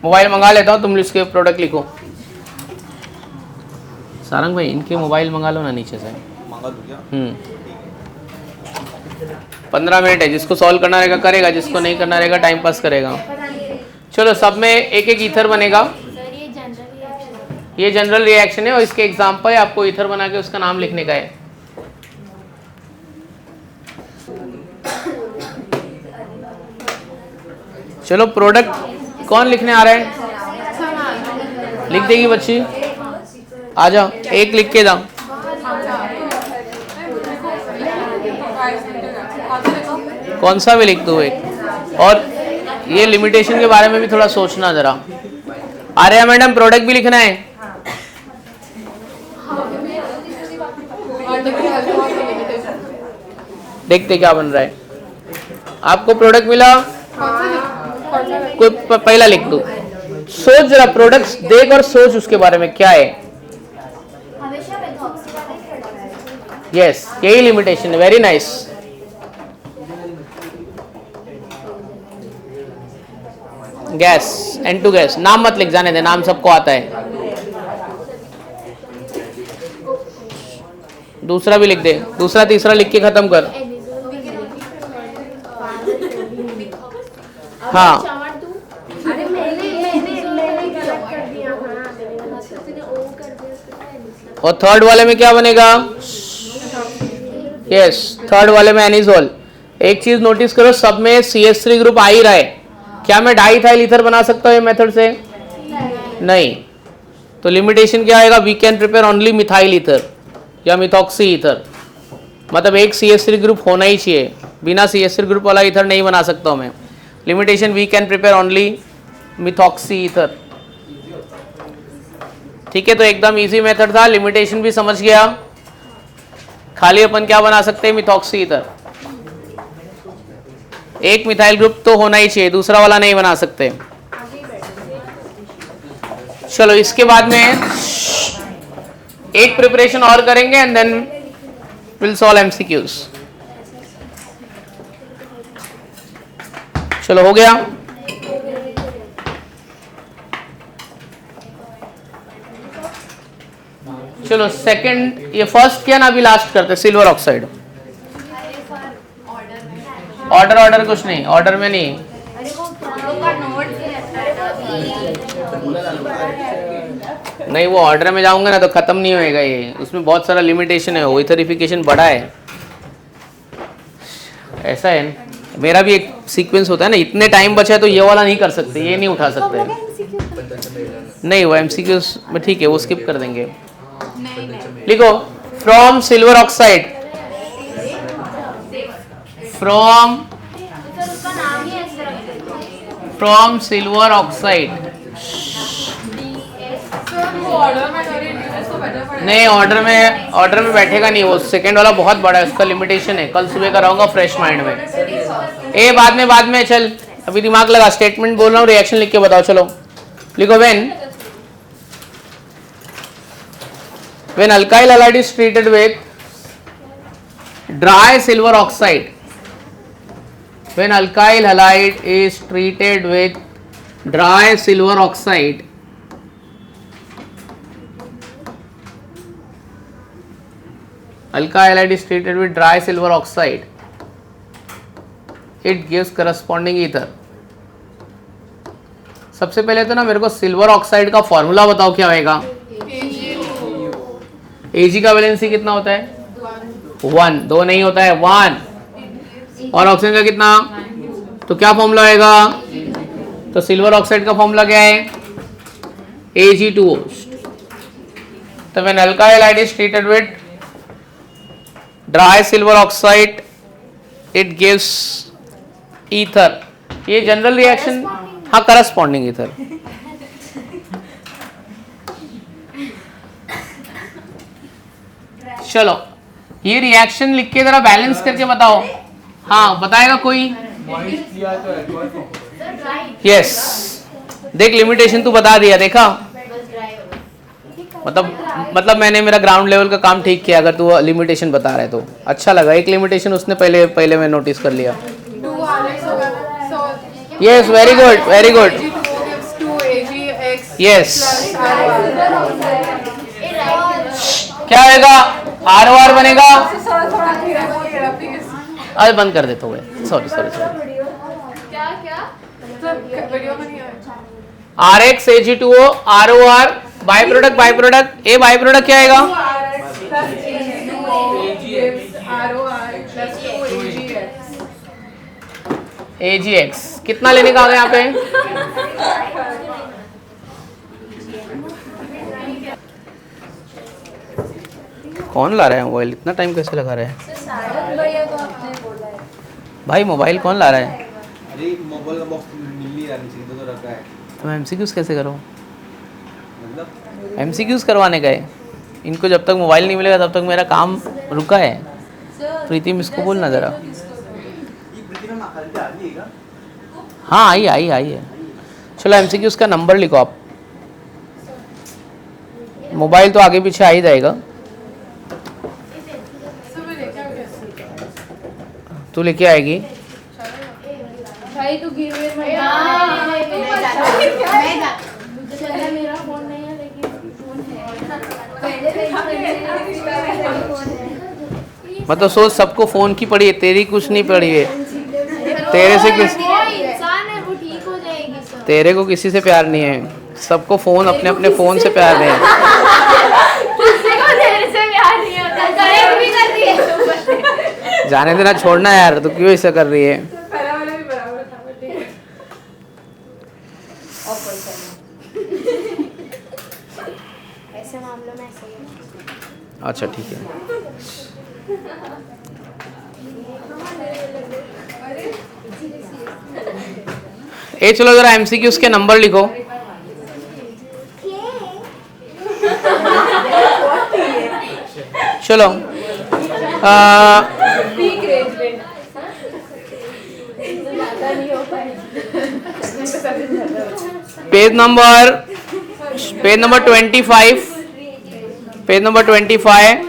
मोबाइल मंगा लेता हूँ, तुम इसके प्रोडक्ट लिखो। सारंग भाई, इनके मोबाइल मंगा लो ना नीचे से। मंगा दूँ क्या? 15 मिनट है, जिसको सॉल्व करना रहेगा करेगा, जिसको नहीं करना रहेगा टाइम पास करेगा। चलो, सब में एक एक ईथर बनेगा। ये जनरल रिएक्शन है, और इसके एग्जाम्पल है। आपको ईथर बना के उसका नाम लिखने का है। चलो, प्रोडक्ट कौन लिखने आ रहा है? लिख देगी बच्ची, आ जाओ, एक लिख के जाओ। कौन सा भी लिख दो एक। और ये लिमिटेशन के बारे में भी थोड़ा सोचना जरा। आर्या मैडम, प्रोडक्ट भी लिखना है। देखते क्या बन रहा है। आपको प्रोडक्ट मिला? कोई पहला लिख दो। सोच जरा, प्रोडक्ट्स देख और सोच उसके बारे में क्या है। यस, यही लिमिटेशन है। Very nice. Gas, N2 gas. नाम मत लिख, जाने दे, नाम सबको आता है। दूसरा भी लिख दे, दूसरा तीसरा लिख के खत्म कर। हाँ, और थर्ड वाले में क्या बनेगा? यस, थर्ड वाले में एनिजोल। एक चीज नोटिस करो, सब में CH3 ग्रुप आ ही रहा है। क्या मैं डाईथाइल ईथर बना सकता हूँ ये मेथड से? नहीं। तो लिमिटेशन क्या आएगा? We can prepare only methyl ether या मिथॉक्सी ईथर, मतलब एक CH3 ग्रुप होना ही चाहिए, बिना CH3 ग्रुप वाला ईथर नहीं बना सकता हूँ मैं। Limitation we can prepare only methoxy ether. ठीक है, तो एकदम इजी मेथड था, लिमिटेशन भी समझ गया। खाली अपन क्या बना सकते हैं? Methoxy ether. एक मिथाइल ग्रुप तो होना ही चाहिए, दूसरा वाला नहीं बना सकते। चलो इसके बाद में एक प्रिपरेशन और करेंगे and then will solve MCQs। चलो हो गया। चलो सेकंड, ये फर्स्ट किया ना, अभी लास्ट करते सिल्वर ऑक्साइड। ऑर्डर कुछ नहीं, ऑर्डर में नहीं। नहीं, वो ऑर्डर में जाऊंगा ना तो खत्म नहीं होएगा ये, उसमें बहुत सारा लिमिटेशन है, वो इथरिफिकेशन बड़ा है। ऐसा है, मेरा भी एक सीक्वेंस होता है ना, इतने टाइम बचा है तो ये वाला नहीं कर सकते, ये नहीं उठा सकते। नहीं, वो MCQs में ठीक है, वो स्किप कर देंगे। लिखो, from silver oxide, from silver oxide. नहीं, ऑर्डर में बैठेगा नहीं, वो सेकंड वाला बहुत बड़ा है, उसका लिमिटेशन है। कल सुबह कराऊंगा फ्रेश माइंड में। ए बाद में चल, अभी दिमाग लगा, स्टेटमेंट बोल रहा हूँ, रिएक्शन लिख के बताओ। चलो लिखो, when alkyl halide is treated with dry silver oxide, when alkyl halide is treated with dry silver oxide, alkyl halide is treated with dry silver oxide, it gives corresponding ether। सबसे पहले तो ना मेरे को सिल्वर ऑक्साइड का formula बताओ, क्या होएगा? Ag का वैलेंसी कितना होता है? 1। 2 नहीं होता है, 1। और ऑक्सीजन का कितना? तो क्या फॉर्मूला आएगा? तो सिल्वर ऑक्साइड का फॉर्मूला क्या है? Ag2O। तो when alkyl hide is treated with dry silver oxide, it gives ether. ये जनरल रिएक्शन, हाँ, करस्पॉन्डिंग ईथर। चलो ये रिएक्शन लिख के जरा बैलेंस करके बताओ। हाँ, बताएगा कोई? यस, देख लिमिटेशन तू बता दिया, देखा? मतलब मैंने मेरा ग्राउंड लेवल का काम ठीक किया। अगर तू लिमिटेशन बता रहा है तो अच्छा लगा। एक लिमिटेशन उसने पहले मैं नोटिस कर लिया। Yes, very good. यस, क्या होगा? ROR बनेगा। अरे बंद कर देते हुए, sorry. RX Ag2O, ROR, by product. A by product क्या आएगा? AgX। कितना लेने का आ गया यहाँ पे? कौन ला रहा है मोबाइल? इतना टाइम कैसे लगा रहा है भाई? मोबाइल कौन ला रहा है? अरे मोबाइल का बॉक्स मिल नहीं रहा, नीचे तो रखा है। तो मैं MCQs कैसे करूँ? मतलब MCQs करवाने गए, इनको जब तक मोबाइल नहीं मिलेगा तब तक मेरा काम रुका है। प्रीतिम इसको बोलना ज़रा। हाँ, आई है। चलो MCQs का नंबर लिखो आप। मोबाइल तो आगे पीछे आ ही जाएगा। तू लेके आएगी? भाई तू गिरवे में मेरा फोन नहीं है, लेकिन फोन है। मतलब सोच, सबको फोन की पड़ी है, तेरी कुछ नहीं पड़ी है। तेरे से किस इंसान है, वो ठीक हो जाएगी सब। तेरे को किसी से प्यार नहीं है, सबको फोन अपने फोन से प्यार है। जाने देना, छोड़ना यार, तू क्यों ऐसा कर रही है? पहला वाला भी बराबर था, but ठीक है। ऐसे मामलों में ऐसे ही है। अच्छा ठीक है। ए चलो जरा एमसीक्यूज के नंबर लिखो। चलो Peak range में। Page number 25, page number 25,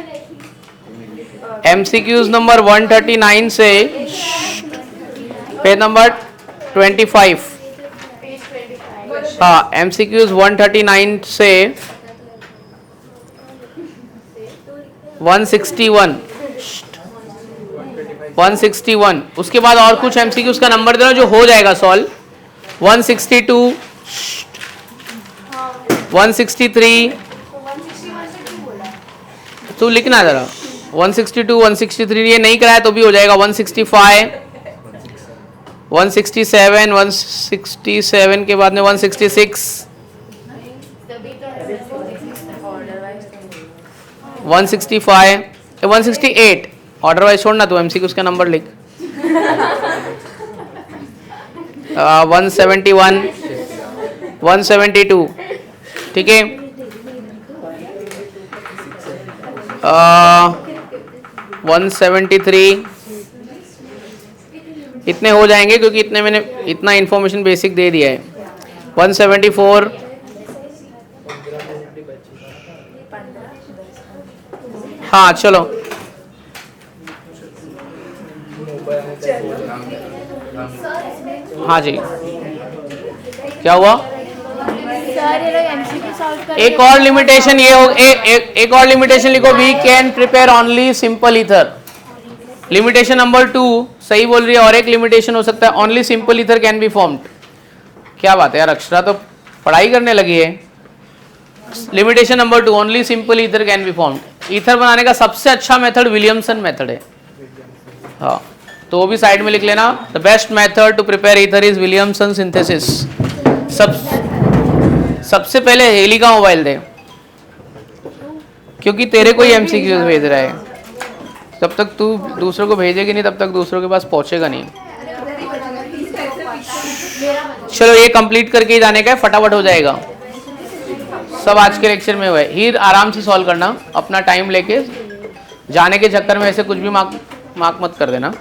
MCQs number 139 से पेज नंबर 25, हाँ एमसीक्यूज 139 से 161, उसके बाद और कुछ एमसीक्यूज का नंबर देना जो हो जाएगा सॉल्व। 162, 163, तू लिखना जरा। 162, 163 ये नहीं कराया तो भी हो जाएगा। 165, 167, 167 के बाद में 166, 165, 168, ऑर्डर वाइज छोड़ना, तो एमसीक्यू उसका नंबर लिख। 171, 172, ठीक है। 173, इतने हो जाएंगे क्योंकि इतने मैंने इतना इंफॉर्मेशन बेसिक दे दिया है। 174, हाँ चलो हाँ जी, क्या हुआ? सर ये लोग एमसीक्यू सॉल्व कर एक और लिमिटेशन ये हो, एक और लिमिटेशन लिखो, we can prepare only simple ether. Limitation number 2 सही बोल रही है। और एक लिमिटेशन हो सकता है, only simple ether can be formed. क्या बात है यार, अक्षरा तो पढ़ाई करने लगी है। Limitation number 2, only simple ether can be formed. Ether बनाने का सबसे अच्छा मेथड विलियमसन मेथड है, हाँ तो वो भी साइड में लिख लेना। The best method to prepare ether is Williamson synthesis. सबसे पहले हेली का मोबाइल दे, क्योंकि तेरे को ही एमसीक्यूज भेज रहा है। जब तक तू दूसरों को भेजेगी नहीं तब तक दूसरों के पास पहुंचेगा नहीं। चलो ये कंप्लीट करके ही जाने का है, फटाफट हो जाएगा सब। आज के लेक्चर में हुआ है, हीर आराम से सॉल्व करना, अपना टाइम लेके। जाने के चक्कर में ऐसे कुछ भी मार्क मत कर देना।